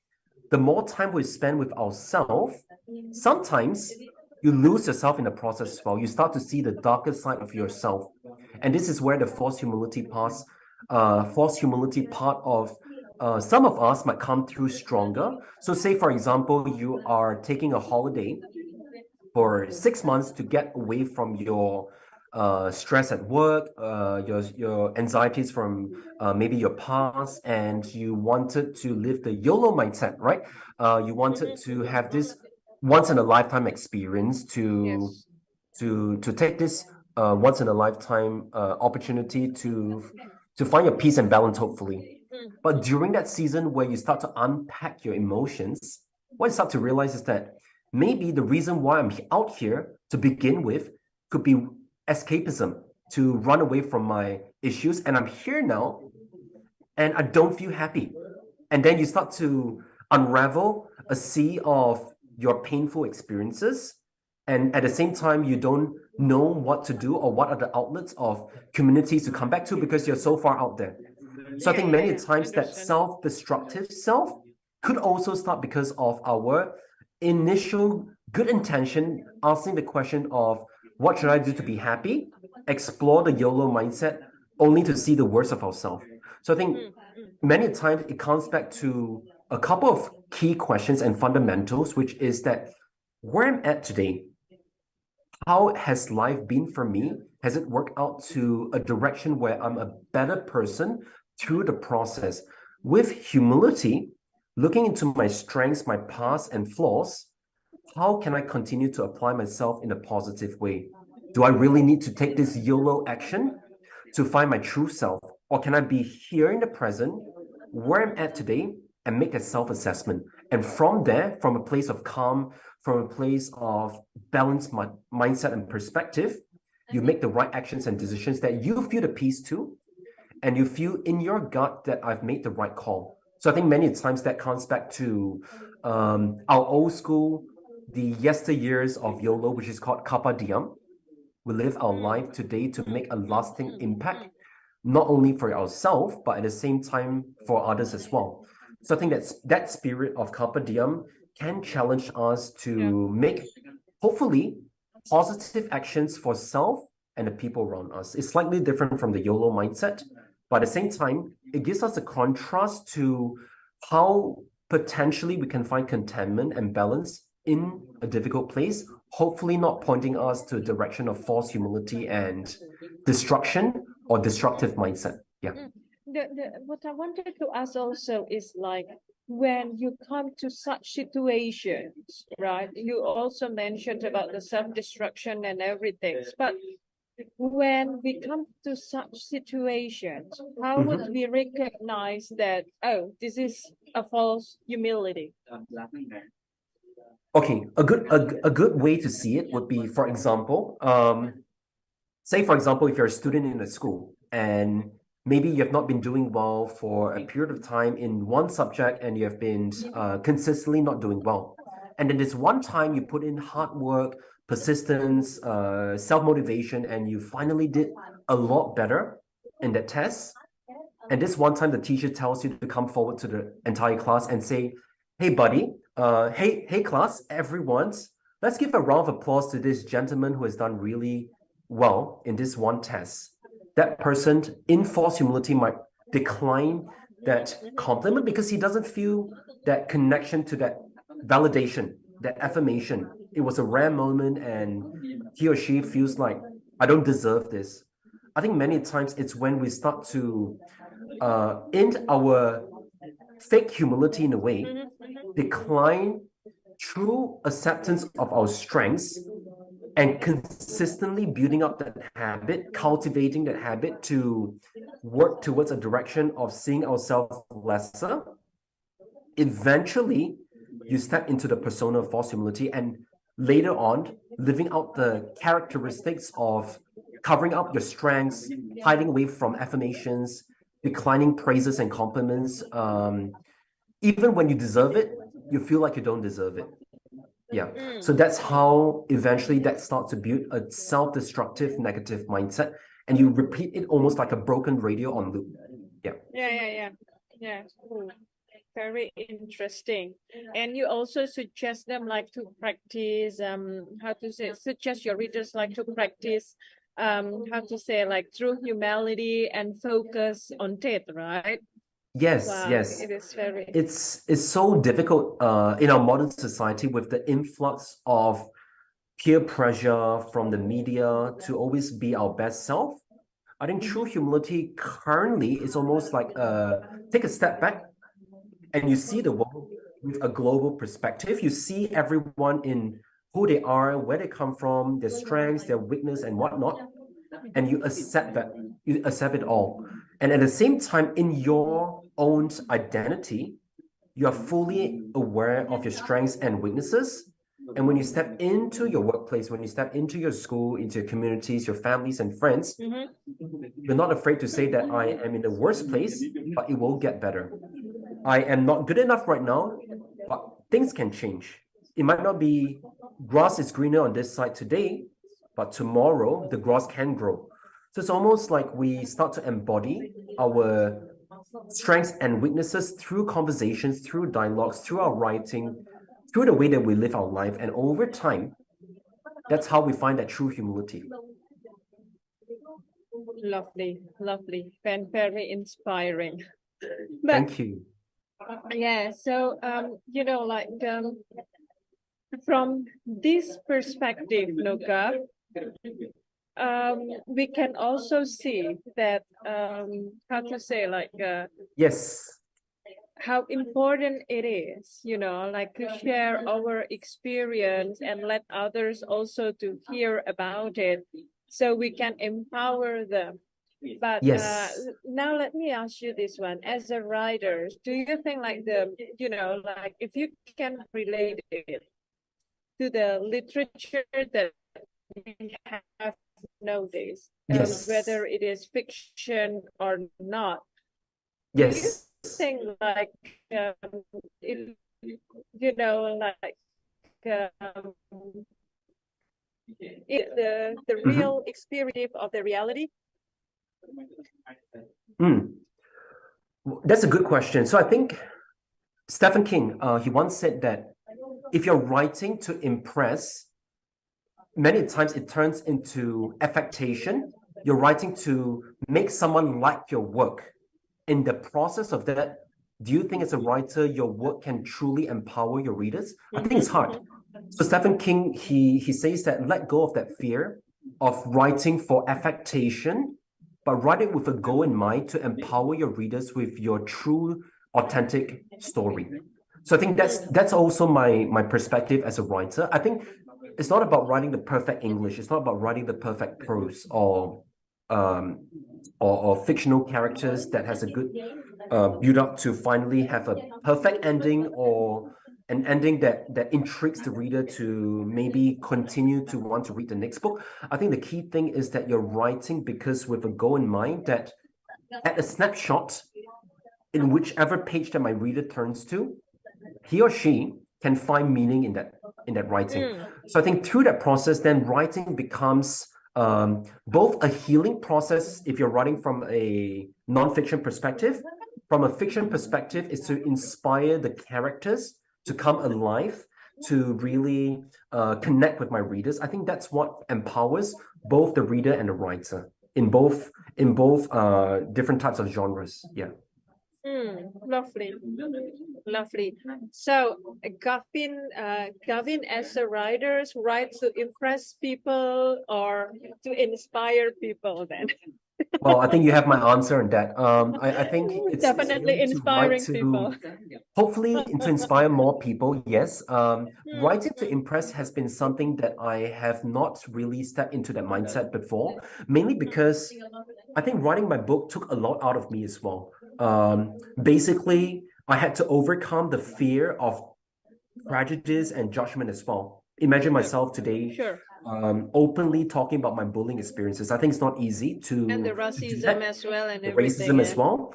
Speaker 2: the more time we spend with ourselves, sometimes you lose yourself in the process as well. You start to see the darker side of yourself. And this is where the false humility part of some of us might come through stronger. So say, for example, you are taking a holiday for 6 months to get away from your stress at work, your anxieties from maybe your past, and you wanted to live the YOLO mindset, right? You wanted to have this once in a lifetime experience to take this once in a lifetime opportunity to find your peace and balance, hopefully. But during that season where you start to unpack your emotions, what you start to realize is that maybe the reason why I'm out here to begin with could be escapism, to run away from my issues, and I'm here now and I don't feel happy. And then you start to unravel a sea of your painful experiences, and at the same time you don't know what to do or what are the outlets of communities to come back to because you're so far out there. So I think many times that self-destructive self could also start because of our initial good intention, asking the question of what should I do to be happy, explore the YOLO mindset, only to see the worst of ourselves. So I think many times it comes back to a couple of key questions and fundamentals, which is that where I'm at today, how has life been for me? Has it worked out to a direction where I'm a better person through the process? With humility, looking into my strengths, my past, and flaws, how can I continue to apply myself in a positive way? Do I really need to take this YOLO action to find my true self? Or can I be here in the present, where I'm at today, and make a self-assessment? And from there, from a place of calm, from a place of balanced mindset and perspective, you make the right actions and decisions that you feel the peace to, and you feel in your gut that I've made the right call. So I think many times that comes back to our old school, the yesteryears of YOLO, which is called Carpe Diem. We live our life today to make a lasting impact, not only for ourselves, but at the same time for others as well. So I think that spirit of Carpe Diem can challenge us to make, hopefully, positive actions for self and the people around us. It's slightly different from the YOLO mindset, but at the same time, it gives us a contrast to how potentially we can find contentment and balance in a difficult place, hopefully not pointing us to a direction of false humility and destruction or destructive mindset. Yeah.
Speaker 1: What I wanted to ask also is like, when you come to such situations, right? You also mentioned about the self-destruction and everything, but when we come to such situations, how would we recognize that, oh, this is a false humility?
Speaker 2: Okay, a good way to see it would be, for example, say for example, if you're a student in a school and maybe you have not been doing well for a period of time in one subject and you have been consistently not doing well. And then this one time you put in hard work, persistence, self-motivation, and you finally did a lot better in that test. And this one time the teacher tells you to come forward to the entire class and say, hey, buddy, hey, class, everyone, let's give a round of applause to this gentleman who has done really well in this one test. That person, in false humility, might decline that compliment because he doesn't feel that connection to that validation, that affirmation. It was a rare moment and he or she feels like, I don't deserve this. I think many times it's when we start to end our fake humility in a way, decline true acceptance of our strengths, and consistently building up that habit, cultivating that habit to work towards a direction of seeing ourselves lesser. Eventually, you step into the persona of false humility, and later on, living out the characteristics of covering up your strengths, hiding away from affirmations, declining praises and compliments. Even when you deserve it, you feel like you don't deserve it. Yeah. So that's how eventually that starts to build a self-destructive negative mindset, and you repeat it almost like a broken radio on loop. Yeah.
Speaker 1: Yeah. Ooh, very interesting. And you also suggest them like to practice suggest your readers like to practice like true humility and focus on it, right?
Speaker 2: Yes,
Speaker 1: Wow,
Speaker 2: yes.
Speaker 1: it is very.
Speaker 2: It's so difficult in our modern society with the influx of peer pressure from the media to always be our best self. I think true humility currently is almost like take a step back and you see the world with a global perspective. You see everyone in who they are, where they come from, their strengths, their weakness, and whatnot, and you accept that, you accept it all. And at the same time, in your own identity, you are fully aware of your strengths and weaknesses. And when you step into your workplace, when you step into your school, into your communities, your families and friends, you're not afraid to say that I am in the worst place, but it will get better. I am not good enough right now, but things can change. It might not be grass is greener on this side today, but tomorrow the grass can grow. So it's almost like we start to embody our strengths and weaknesses through conversations, through dialogues, through our writing, through the way that we live our life, and over time, that's how we find that true humility.
Speaker 1: Lovely, lovely, and very inspiring. But
Speaker 2: Thank you.
Speaker 1: yeah, so like from this perspective, Noga, we can also see that how to say, like
Speaker 2: Yes.
Speaker 1: how important it is, like to share our experience and let others also to hear about it, so we can empower them. But
Speaker 2: Yes.
Speaker 1: now let me ask you this one. As a writer, do you think like like if you can relate it to the literature that we have nowadays,
Speaker 2: Yes.
Speaker 1: whether it is fiction or not, do you
Speaker 2: Yes.
Speaker 1: think like it, like um, the real experience of the reality?
Speaker 2: That's a good question. So I think Stephen King, he once said that if you're writing to impress, many times it turns into affectation. You're writing to make someone like your work. In the process of that, do you think as a writer, your work can truly empower your readers? I think it's hard. So Stephen King, he says that let go of that fear of writing for affectation, but write it with a goal in mind to empower your readers with your true, authentic story. So I think that's also my perspective as a writer. I think it's not about writing the perfect English. It's not about writing the perfect prose or fictional characters that has a good build up to finally have a perfect ending or an ending that intrigues the reader to maybe continue to want to read the next book. I think the key thing is that you're writing because with a goal in mind that at a snapshot in whichever page that my reader turns to, he or she can find meaning in that writing. So I think through that process, then writing becomes both a healing process if you're writing from a nonfiction perspective. From a fiction perspective, is to inspire the characters to come alive, to really connect with my readers. I think that's what empowers both the reader and the writer in both different types of genres. Yeah.
Speaker 1: Lovely, lovely. So Gavin, as a writer, writes to impress people or to inspire people then?
Speaker 2: Well, I think you have my answer on that. I think it's
Speaker 1: Definitely
Speaker 2: really to write
Speaker 1: inspiring
Speaker 2: to
Speaker 1: people.
Speaker 2: hopefully to inspire more people. Yes. Writing to impress has been something that I have not really stepped into that mindset before, mainly because I think writing my book took a lot out of me as well. Basically, I had to overcome the fear of prejudice and judgment as well. Imagine myself today
Speaker 1: Sure.
Speaker 2: openly talking about my bullying experiences. I think it's not easy
Speaker 1: And the
Speaker 2: to do
Speaker 1: racism
Speaker 2: that.
Speaker 1: as well and
Speaker 2: The
Speaker 1: everything.
Speaker 2: racism as well.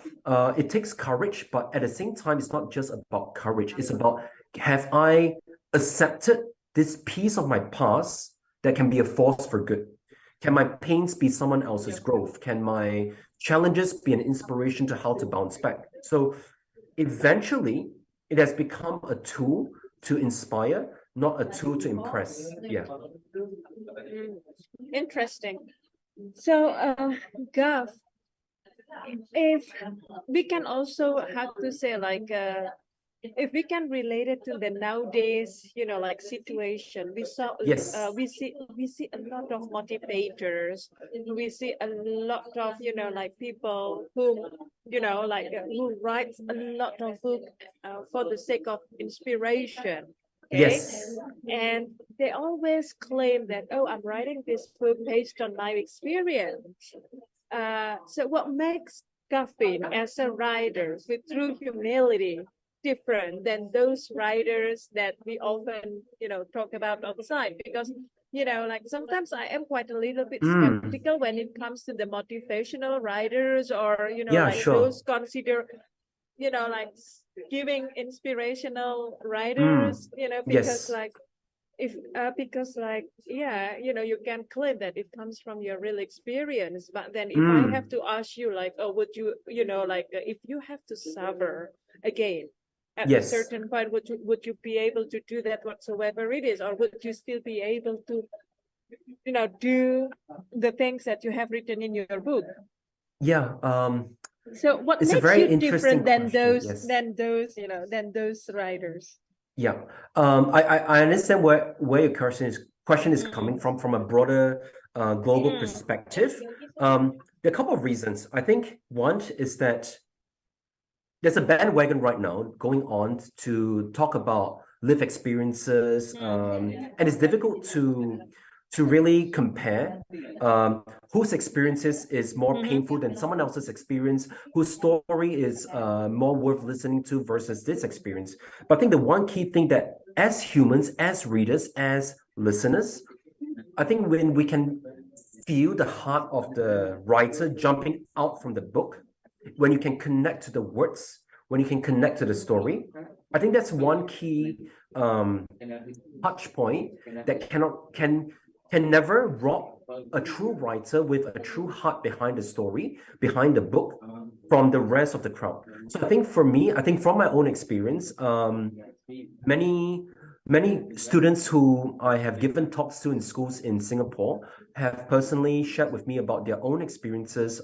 Speaker 2: It takes courage, but at the same time, it's not just about courage. It's about, have I accepted this piece of my past that can be a force for good? Can my pains be someone else's growth? Can my challenges be an inspiration to how to bounce back? So eventually, it has become a tool to inspire, not a tool to impress. Yeah.
Speaker 1: Interesting. So, Gav, if we can also have to say like if we can relate it to the nowadays, like situation,
Speaker 2: Yes.
Speaker 1: we see a lot of motivators. We see a lot of like people who like who writes a lot of book for the sake of inspiration. Okay,
Speaker 2: Yes.
Speaker 1: and they always claim that, oh, I'm writing this book based on my experience. So what makes Gavin as a writer with true humility different than those writers that we often, talk about outside? Because, like sometimes I am quite a little bit skeptical when it comes to the motivational writers or,
Speaker 2: Yeah,
Speaker 1: like
Speaker 2: sure.
Speaker 1: those consider, like giving inspirational writers, because
Speaker 2: Yes.
Speaker 1: like if because like you can claim that it comes from your real experience, but then if I have to ask you like, oh, would you like if you have to suffer again at a
Speaker 2: Yes.
Speaker 1: certain point, would you be able to do that whatsoever it is, or would you still be able to, do the things that you have written in your book?
Speaker 2: Yeah.
Speaker 1: So what
Speaker 2: It's a
Speaker 1: makes
Speaker 2: very
Speaker 1: you
Speaker 2: interesting
Speaker 1: different than
Speaker 2: question.
Speaker 1: those
Speaker 2: Yes.
Speaker 1: than those writers?
Speaker 2: Yeah. I understand where your question is
Speaker 1: Mm.
Speaker 2: coming from a broader global
Speaker 1: Mm.
Speaker 2: perspective. There are a couple of reasons. I think one is that there's a bandwagon right now going on to talk about live experiences, and it's difficult to really compare whose experiences is more painful than someone else's experience, whose story is more worth listening to versus this experience. But I think the one key thing that as humans, as readers, as listeners, I think when we can feel the heart of the writer jumping out from the book, when you can connect to the words, when you can connect to the story, I think that's one key touch point that can never rob a true writer with a true heart behind the story, behind the book, from the rest of the crowd. So I think for me, I think from my own experience, many students who I have given talks to in schools in Singapore have personally shared with me about their own experiences,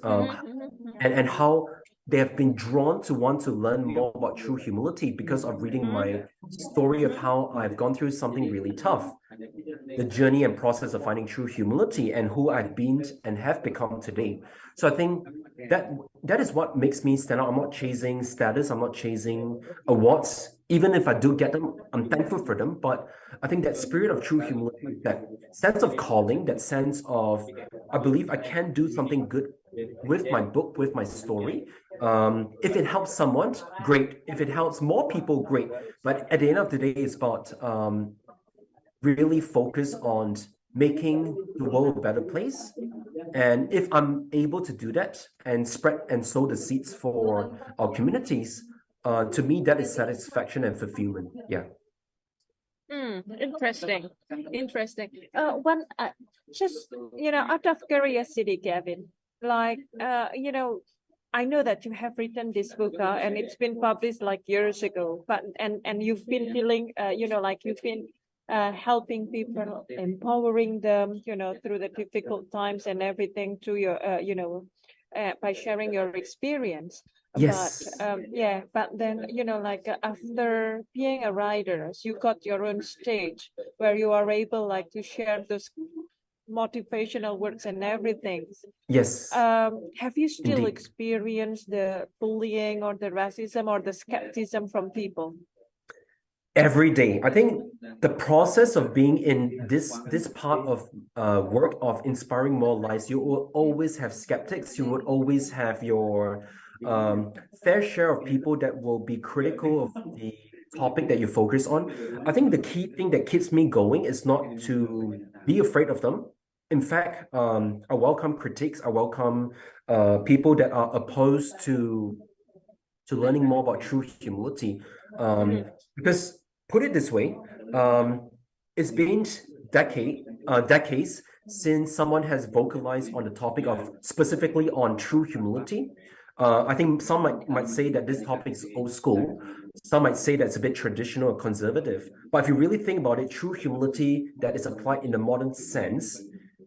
Speaker 2: and how they have been drawn to want to learn more about true humility because of reading my story of how I've gone through something really tough, the journey and process of finding true humility, and who I've been and have become today. So I think that is what makes me stand out. I'm not chasing status, I'm not chasing awards. Even if I do get them, I'm thankful for them. But I think that spirit of true humility, that sense of calling, that sense of I believe I can do something good with my book, with my story. If it helps someone, great. If it helps more people, great. But at the end of the day, it's about really focus on making the world a better place. And if I'm able to do that and spread and sow the seeds for our communities, to me, that is satisfaction and fulfillment. Yeah.
Speaker 1: Interesting. One, just, out of curiosity, Gavin, like, I know that you have written this book, and it's been published like years ago, but and you've been dealing, like you've been helping people, empowering them, through the difficult times and everything through your, by sharing your experience.
Speaker 2: Yes.
Speaker 1: But then, like after being a writer, you got your own stage where you are able like to share those motivational words and everything.
Speaker 2: Yes.
Speaker 1: Have you still
Speaker 2: Indeed.
Speaker 1: experienced the bullying or the racism or the skepticism from people?
Speaker 2: Every day. I think the process of being in this part of work of inspiring more lives, you will always have skeptics. You would always have your fair share of people that will be critical of the topic that you focus on. I think the key thing that keeps me going is not to be afraid of them. In fact, I welcome critiques. I welcome people that are opposed to learning more about true humility. Because put it this way, it's been decades since someone has vocalized on the topic of specifically on true humility. I think some might say that this topic is old school. Some might say that it's a bit traditional or conservative. But if you really think about it, true humility that is applied in the modern sense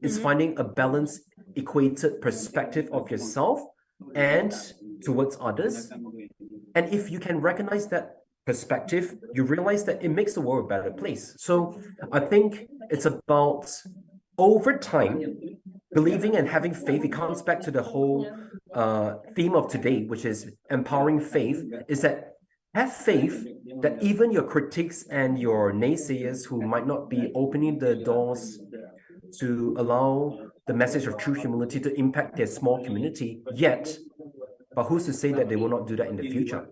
Speaker 2: is finding a balanced, equated perspective of yourself and towards others. And if you can recognize that perspective, you realize that it makes the world a better place. So I think it's about over time believing and having faith. It comes back to the whole theme of today, which is empowering faith, is that have faith that even your critics and your naysayers who might not be opening the doors to allow the message of true humility to impact their small community yet, but who's to say that they will not do that in the future?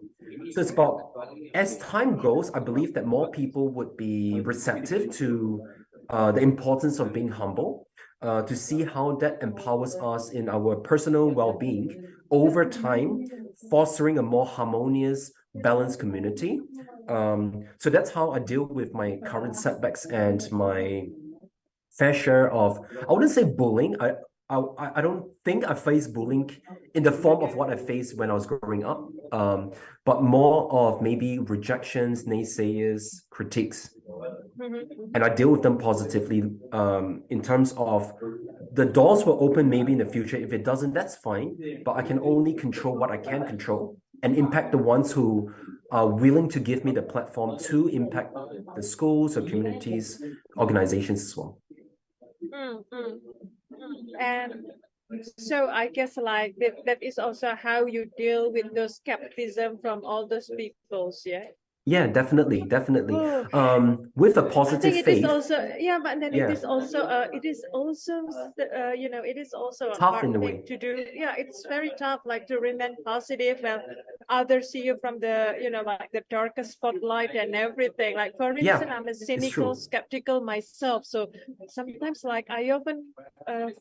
Speaker 2: So it's about, as time goes, I believe that more people would be receptive to the importance of being humble, to see how that empowers us in our personal well-being over time, fostering a more harmonious, balanced community. So that's how I deal with my current setbacks and my fair share of, I wouldn't say bullying. I don't think I faced bullying in the form of what I faced when I was growing up, but more of maybe rejections, naysayers, critiques,
Speaker 1: Mhm.
Speaker 2: and I deal with them positively. In terms of the doors will open maybe in the future. If it doesn't, that's fine. But I can only control what I can control and impact the ones who are willing to give me the platform to impact the schools or communities, organizations as well.
Speaker 1: Mm, mm, And so I guess like that is also how you deal with those skepticism from all those peoples, yeah.
Speaker 2: Yeah, definitely, definitely.
Speaker 1: Oh,
Speaker 2: With a
Speaker 1: I think
Speaker 2: positive
Speaker 1: it is
Speaker 2: faith,
Speaker 1: also, yeah, but then
Speaker 2: yeah,
Speaker 1: it is also it is also a
Speaker 2: tough in
Speaker 1: hard
Speaker 2: a
Speaker 1: thing
Speaker 2: way.
Speaker 1: to do. Yeah, it's very tough, like to remain positive when others see you from the like the darkest spotlight and everything. Like for
Speaker 2: Yeah,
Speaker 1: instance, I'm a
Speaker 2: it's
Speaker 1: cynical,
Speaker 2: true.
Speaker 1: skeptical myself, so sometimes like I often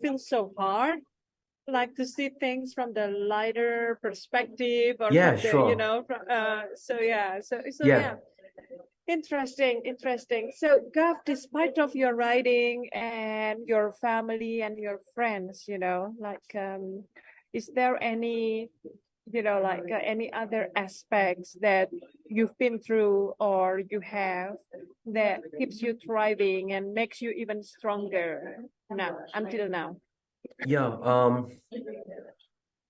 Speaker 1: feel so hard like to see things from the lighter perspective or
Speaker 2: Yeah,
Speaker 1: from the
Speaker 2: sure.
Speaker 1: from so yeah
Speaker 2: Yeah.
Speaker 1: interesting. So Gav, despite of your writing and your family and your friends, like is there any like any other aspects that you've been through or you have that keeps you thriving and makes you even stronger now until now?
Speaker 2: Yeah.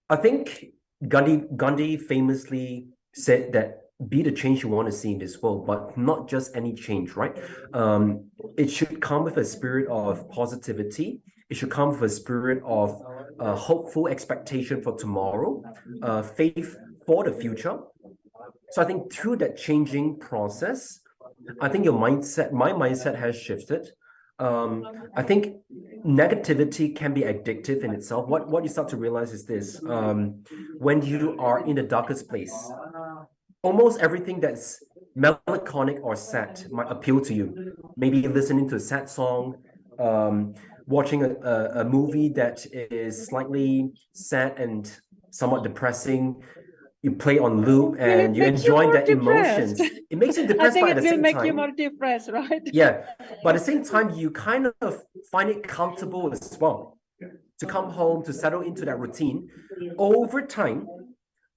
Speaker 2: I think Gandhi famously said that be the change you want to see in this world, but not just any change, right? It should come with a spirit of positivity. It should come with a spirit of hopeful expectation for tomorrow, faith for the future. So I think through that changing process, I think my mindset has shifted. I think negativity can be addictive in itself. What you start to realize is this: when you are in the darkest place, almost everything that's melancholic or sad might appeal to you. Maybe listening to a sad song, watching a movie that is slightly sad and somewhat depressing. You play on loop
Speaker 1: Will it
Speaker 2: and you
Speaker 1: makes you
Speaker 2: enjoy
Speaker 1: more
Speaker 2: that
Speaker 1: depressed?
Speaker 2: emotions. It makes you
Speaker 1: I
Speaker 2: depressed,
Speaker 1: think
Speaker 2: but at
Speaker 1: it
Speaker 2: the
Speaker 1: will
Speaker 2: same
Speaker 1: make you
Speaker 2: time,
Speaker 1: more depressed, right?
Speaker 2: yeah, but at the same time, you kind of find it comfortable as well to come home to settle into that routine. Over time,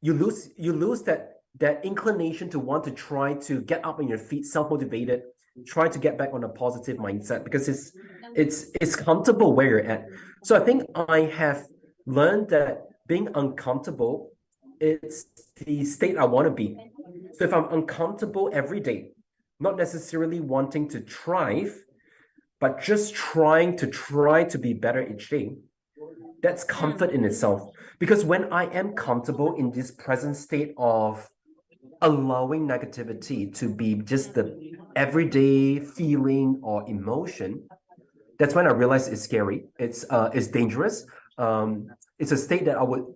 Speaker 2: you lose that inclination to want to try to get up on your feet, self-motivated, try to get back on a positive mindset because it's comfortable where you're at. So I think I have learned that being uncomfortable, it's the state I want to be. So if I'm uncomfortable every day, not necessarily wanting to thrive, but just try to be better each day, that's comfort in itself. Because when I am comfortable in this present state of allowing negativity to be just the everyday feeling or emotion, that's when I realize it's scary. It's dangerous. It's a state that I would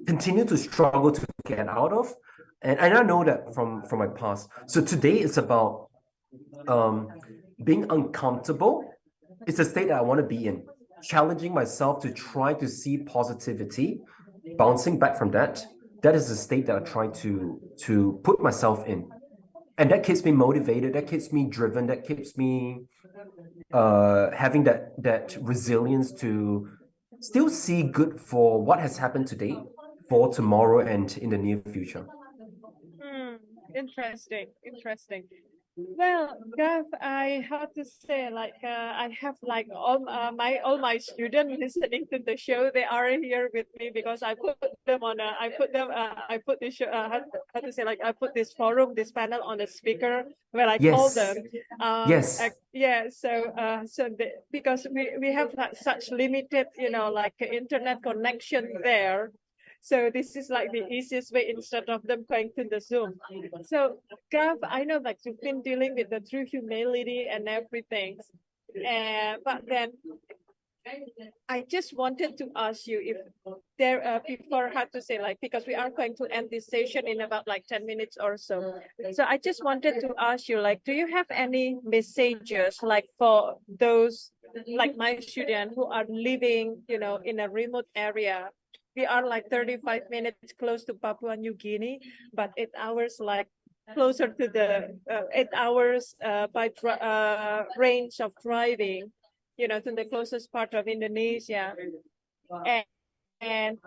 Speaker 2: continue to struggle to get out of. And I know that from my past. So today it's about um, being uncomfortable. It's a state that I want to be in, challenging myself to try to see positivity, bouncing back from that. That is the state that I try to put myself in, and that keeps me motivated. That keeps me driven. That keeps me having that resilience to still see good for what has happened today, for tomorrow, and in the near future.
Speaker 1: Hmm, interesting. Well, Gav, I have to say, like, I have like all my students listening to the show. They are here with me because I put them on a, I put this show, how to say, like, I put this forum, this panel on a speaker where I call
Speaker 2: Yes,
Speaker 1: them.
Speaker 2: yes,
Speaker 1: Yeah. Because we have like such limited, like internet connection there. So this is like the easiest way instead of them going to the Zoom. So Gav, I know like you've been dealing with the true humility and everything. But then I just wanted to ask you if there before how to say like because we are going to end this session in about like 10 minutes or so. So I just wanted to ask you like do you have any messages like for those like my students who are living, in a remote area? We are like 35 minutes close to Papua New Guinea, but 8 hours like closer to the 8 hours by range of driving, to the closest part of Indonesia. and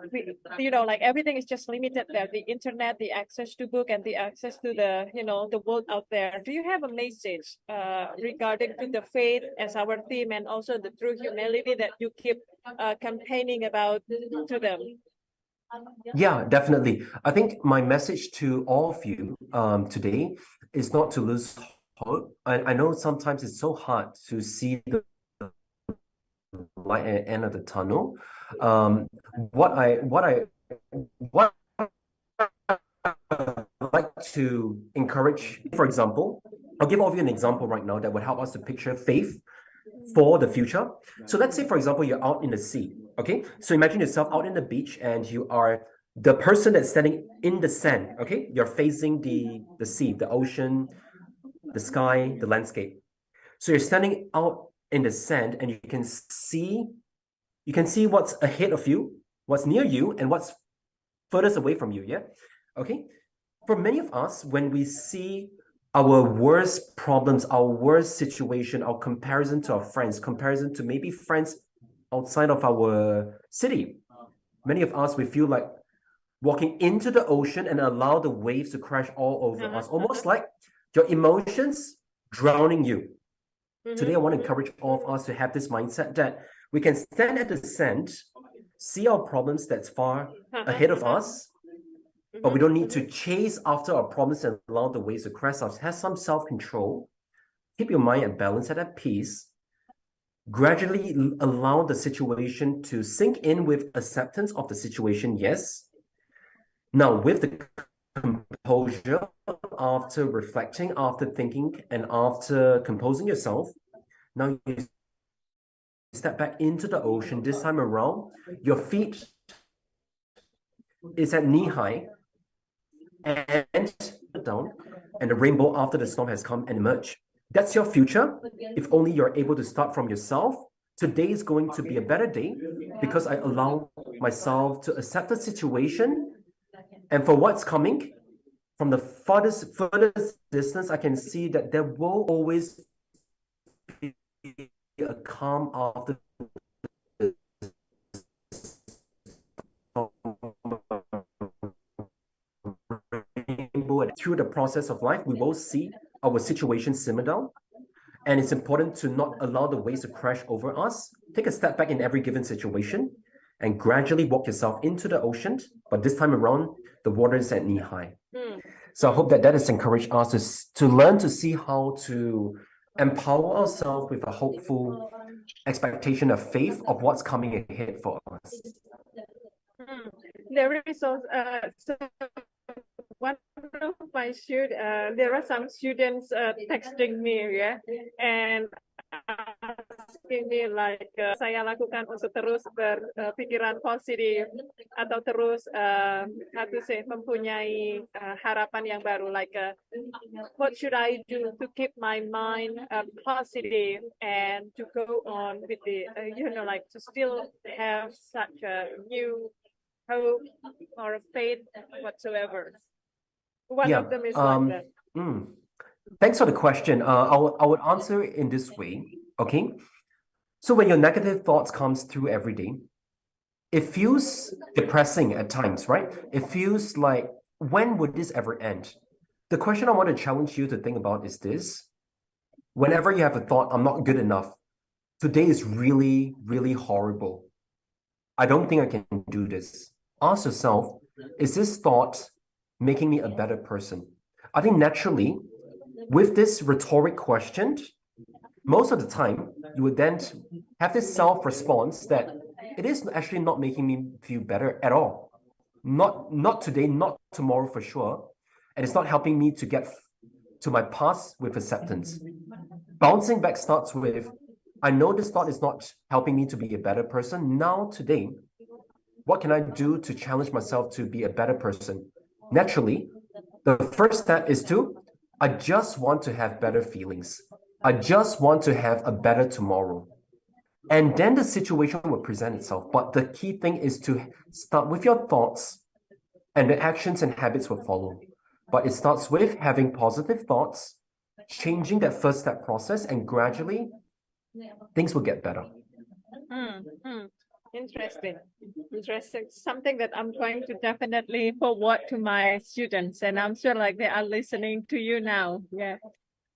Speaker 1: you know, like everything is just limited there, the internet, the access to book, and the access to the, you know, the world out there. Do you have a message regarding to the faith as our theme, and also the true humility that you keep campaigning about to them?
Speaker 2: Yeah, definitely. I think my message to all of you today is not to lose hope. I know sometimes it's so hard to see the light at the end of the tunnel. What I like to encourage, for example, I'll give all of you an example right now that would help us to picture faith for the future. So let's say, for example, you're out in the sea. Okay, so imagine yourself out in the beach and you are the person that's standing in the sand. Okay, you're facing the sea, the ocean, the sky, the landscape. So you're standing out in the sand and you can see what's ahead of you, what's near you, and what's furthest away from you. Yeah. Okay. For many of us, when we see our worst problems, our worst situation, our comparison to our friends, comparison to maybe friends outside of our city, many of us, we feel like walking into the ocean and allow the waves to crash all over us, almost like your emotions drowning you. Today, I want to encourage all of us to have this mindset that we can stand at the sand, see our problems that's far ahead of us, but we don't need to chase after our problems and allow the waves to crash us. Have some self-control. Keep your mind at balance and at peace. Gradually allow the situation to sink in with acceptance of the situation, yes. Now, with the composure, after reflecting, after thinking, and after composing yourself, now you step back into the ocean. This time around, your feet is at knee high, and down, and the rainbow after the storm has come and emerged. That's your future. If only you're able to start from yourself. Today is going to be a better day because I allow myself to accept the situation, and for what's coming from the furthest distance, I can see that there will always be a calm after through the process of life, we will see our situation simmer down. And it's important to not allow the waves to crash over us. Take a step back in every given situation and gradually walk yourself into the ocean. But this time around, the water is at knee high. So I hope that has encouraged us to learn to see how to empower ourselves with a hopeful expectation of faith of what's coming ahead for us.
Speaker 1: There is also, one of my students, there are some students texting me, yeah, and asking me like, saya lakukan untuk terus berpikiran positif atau terus mempunyai harapan yang baru, like what should I do to keep my mind positive and to go on with the you know, like to still have such a new hope or faith whatsoever. One of them is like that.
Speaker 2: Thanks for the question. I would answer it in this way. Okay. So when your negative thoughts comes through every day, it feels depressing at times, right? It feels like, when would this ever end? The question I want to challenge you to think about is this. Whenever you have a thought, I'm not good enough, today is really, really horrible, I don't think I can do this. Ask yourself, is this thought making me a better person? I think naturally, with this rhetoric question, most of the time, you would then have this self-response that it is actually not making me feel better at all. Not today, not tomorrow for sure. And it's not helping me to get to my past with acceptance. Bouncing back starts with, I know this thought is not helping me to be a better person. Now, today, what can I do to challenge myself to be a better person? Naturally, the first step is I just want to have better feelings. I just want to have a better tomorrow. And then the situation will present itself. But the key thing is to start with your thoughts, and the actions and habits will follow. But it starts with having positive thoughts, changing that first step process, and gradually things will get better.
Speaker 1: Interesting. Interesting. Something that I'm going to definitely forward to my students, and I'm sure like they are listening to you now. Yeah.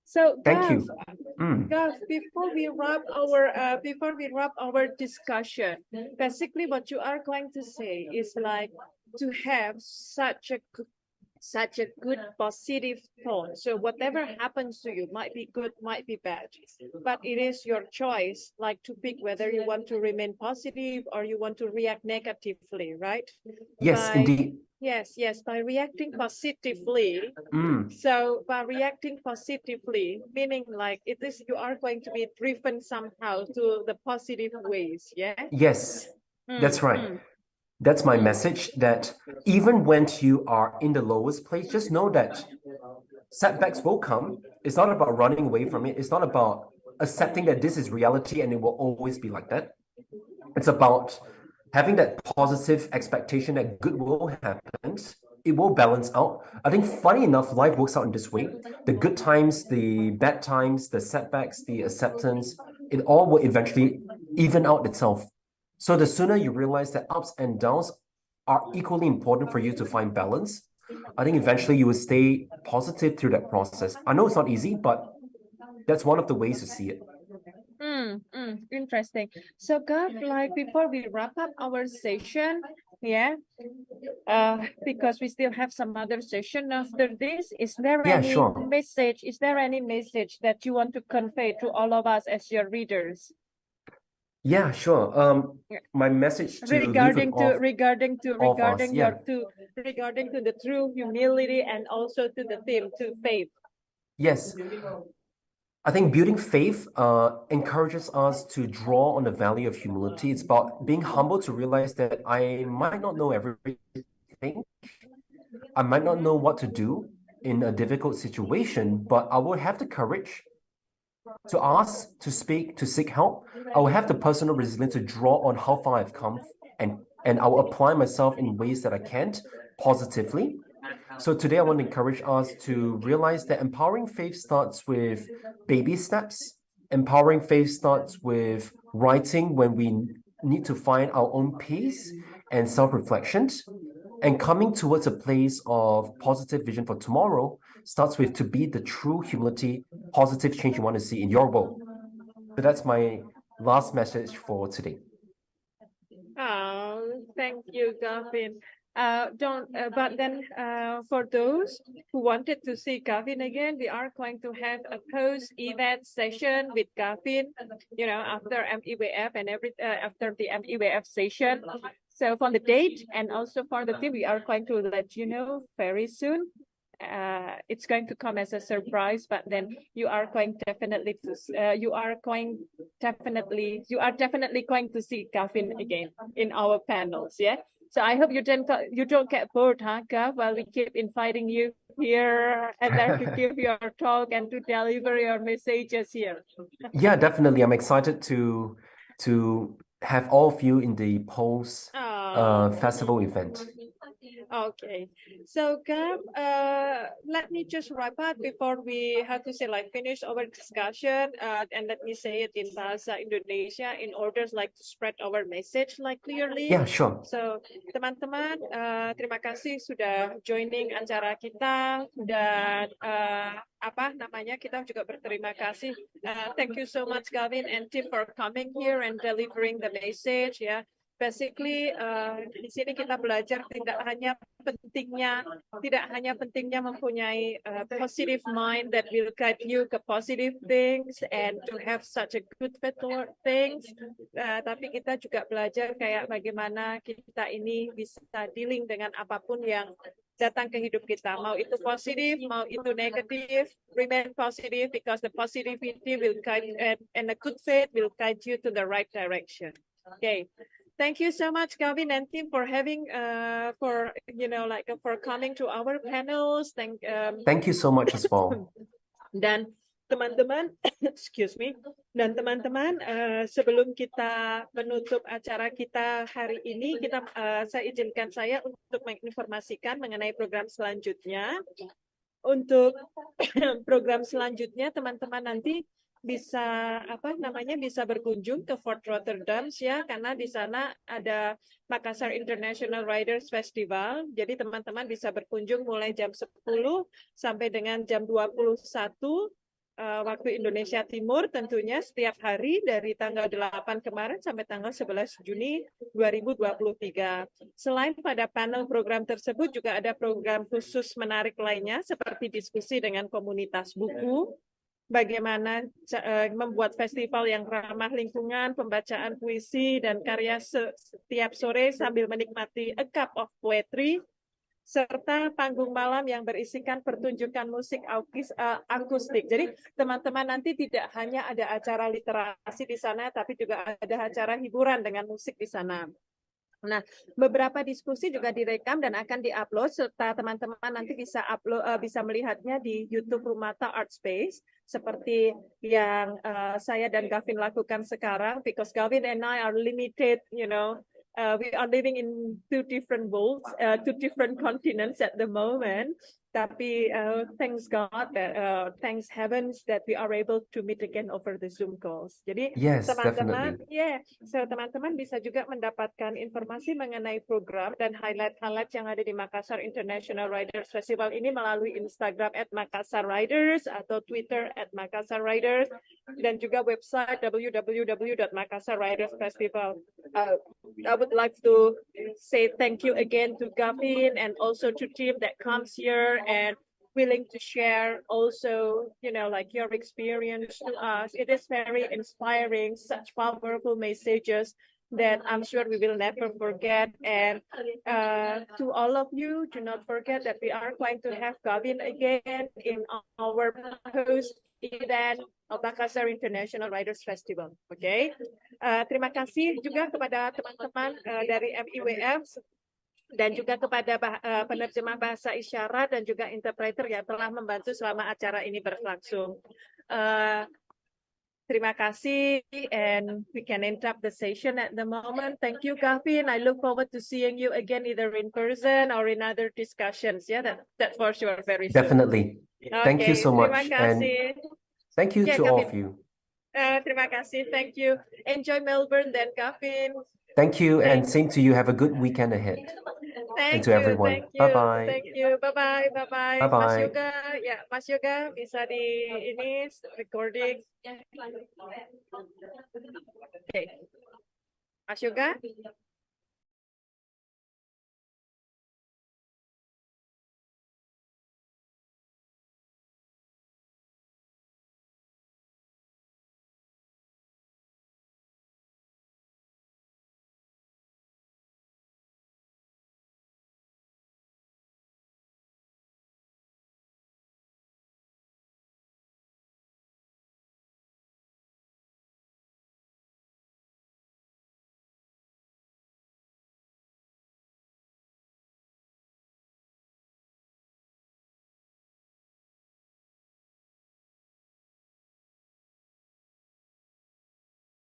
Speaker 1: So,
Speaker 2: Thank you. Mm.
Speaker 1: Gav, before we wrap our discussion, basically what you are going to say is like to have such a good positive tone. So whatever happens to you might be good, might be bad, but it is your choice, like to pick whether you want to remain positive or you want to react negatively, right?
Speaker 2: Yes,
Speaker 1: By
Speaker 2: indeed.
Speaker 1: yes, by reacting positively.
Speaker 2: Mm.
Speaker 1: So by reacting positively, meaning like it is you are going to be driven somehow to the positive ways, yeah?
Speaker 2: Yes, that's right.
Speaker 1: Mm.
Speaker 2: That's my message, that even when you are in the lowest place, just know that setbacks will come. It's not about running away from it. It's not about accepting that this is reality and it will always be like that. It's about having that positive expectation that good will happen. It will balance out. I think, funny enough, life works out in this way. The good times, the bad times, the setbacks, the acceptance, it all will eventually even out itself. So the sooner you realize that ups and downs are equally important for you to find balance, I think eventually you will stay positive through that process. I know it's not easy, but that's one of the ways to see it.
Speaker 1: Interesting. So, Gav, like before we wrap up our session, yeah, because we still have some other session after this, is there
Speaker 2: Yeah,
Speaker 1: any
Speaker 2: sure.
Speaker 1: message? Is there any message that you want to convey to all of us as your readers?
Speaker 2: Yeah, sure.
Speaker 1: Yeah.
Speaker 2: My message to leave with
Speaker 1: regarding to
Speaker 2: all of us, yeah.
Speaker 1: regarding to the true humility and also to the theme to faith.
Speaker 2: Yes. I think building faith encourages us to draw on the value of humility. It's about being humble to realize that I might not know everything. I might not know what to do in a difficult situation, but I will have the courage to ask, to speak, to seek help. I will have the personal resilience to draw on how far I've come, and I will apply myself in ways that I can't positively. So today I want to encourage us to realize that empowering faith starts with baby steps. Empowering faith starts with writing when we need to find our own peace and self-reflection. And coming towards a place of positive vision for tomorrow starts with to be the true humility, positive change you want to see in your world. So that's my last message for today.
Speaker 1: Oh, thank you, Gavin. But then for those who wanted to see Gavin again, we are going to have a post-event session with Gavin, after MEWF and after the MEWF session. So for the date and also for the team, we are going to let you know very soon. It's going to come as a surprise, but then you are definitely going to see Gavin again in our panels. Yeah. So I hope you don't get bored, huh, Gav, while we keep inviting you here and then to give your talk and to deliver your messages here.
Speaker 2: Yeah, definitely. I'm excited to have all of you in the post festival event.
Speaker 1: Okay, so Gav, let me just wrap up before we finish our discussion, and let me say it in Bahasa Indonesia in order to spread our message clearly.
Speaker 2: Yeah, sure.
Speaker 1: So teman-teman, terima kasih sudah joining acara kita dan kita juga berterima kasih. Thank you so much, Gavin and team, for coming here and delivering the message. Yeah. Basically, di sini kita belajar tidak hanya pentingnya mempunyai positive mind that will guide you ke positive things and to have such a good things, tapi kita juga belajar kayak bagaimana kita ini bisa dealing dengan apapun yang datang ke hidup kita, mau itu positif, mau itu negatif. Remain positive because the positivity will guide and a good faith will guide you to the right direction. Okay. Thank you so much, Gavin and team, for having for coming to our panels.
Speaker 2: Thank you so much as well.
Speaker 1: Dan teman-teman, excuse me, dan teman-teman, sebelum kita menutup acara kita hari ini, saya untuk menginformasikan mengenai program selanjutnya. Untuk program selanjutnya, teman-teman nanti bisa bisa berkunjung ke Fort Rotterdam ya, karena di sana ada Makassar International Writers Festival. Jadi teman-teman bisa berkunjung mulai jam 10 sampai dengan jam 21 waktu Indonesia Timur, tentunya setiap hari dari tanggal 8 kemarin sampai tanggal 11 Juni 2023. Selain pada panel program tersebut juga ada program khusus menarik lainnya seperti diskusi dengan komunitas buku, bagaimana membuat festival yang ramah lingkungan, pembacaan puisi dan karya setiap sore sambil menikmati a cup of poetry, serta panggung malam yang berisikan pertunjukan musik akustik. Jadi teman-teman nanti tidak hanya ada acara literasi di sana, tapi juga ada acara hiburan dengan musik di sana. Nah, beberapa diskusi juga direkam dan akan diupload, serta teman-teman nanti bisa melihatnya di YouTube Rumata Art Space, seperti yang saya dan Gavin lakukan sekarang, because Gavin and I are limited, we are living in two different worlds, two different continents at the moment. Tapi thanks God, thanks heavens that we are able to meet again over the Zoom calls. Jadi
Speaker 2: Yes,
Speaker 1: teman-teman,
Speaker 2: definitely.
Speaker 1: teman-teman bisa juga mendapatkan informasi mengenai program dan highlight-highlight yang ada di Makassar International Writers Festival ini melalui Instagram @makassarwriters atau Twitter @makassarwriters, dan juga website www.makassarwritersfestival. I would like to say thank you again to Gavin and also to team that comes here and willing to share also, like your experience to us. It is very inspiring, such powerful messages that I'm sure we will never forget. And to all of you, do not forget that we are going to have Gavin again in our host event of Makassar International Writers Festival. Okay? Terima kasih juga kepada teman-teman dari MIWF dan juga kepada penerjemah bahasa isyarat dan juga interpreter yang telah membantu selama acara ini berlangsung. Terima kasih, and we can interrupt the session at the moment. Thank you, Gavin. I look forward to seeing you again either in person or in other discussions. Yeah, that for sure, very soon.
Speaker 2: Definitely. Thank you
Speaker 1: Okay,
Speaker 2: so
Speaker 1: terima
Speaker 2: much. And
Speaker 1: kasih.
Speaker 2: thank you
Speaker 1: Yeah,
Speaker 2: to all
Speaker 1: Gavin.
Speaker 2: of you.
Speaker 1: Terima kasih, thank you. Enjoy Melbourne then, Gavin.
Speaker 2: Thank you, and
Speaker 1: Thank-
Speaker 2: same to you. Have a good weekend ahead. And
Speaker 1: Thank
Speaker 2: to
Speaker 1: you,
Speaker 2: everyone.
Speaker 1: thank you,
Speaker 2: Bye-bye.
Speaker 1: thank you. Bye-bye, bye-bye. Mas
Speaker 2: Bye-bye.
Speaker 1: Yoga, ya, Mas Yoga bisa di ini recording. Oke. Mas Yoga.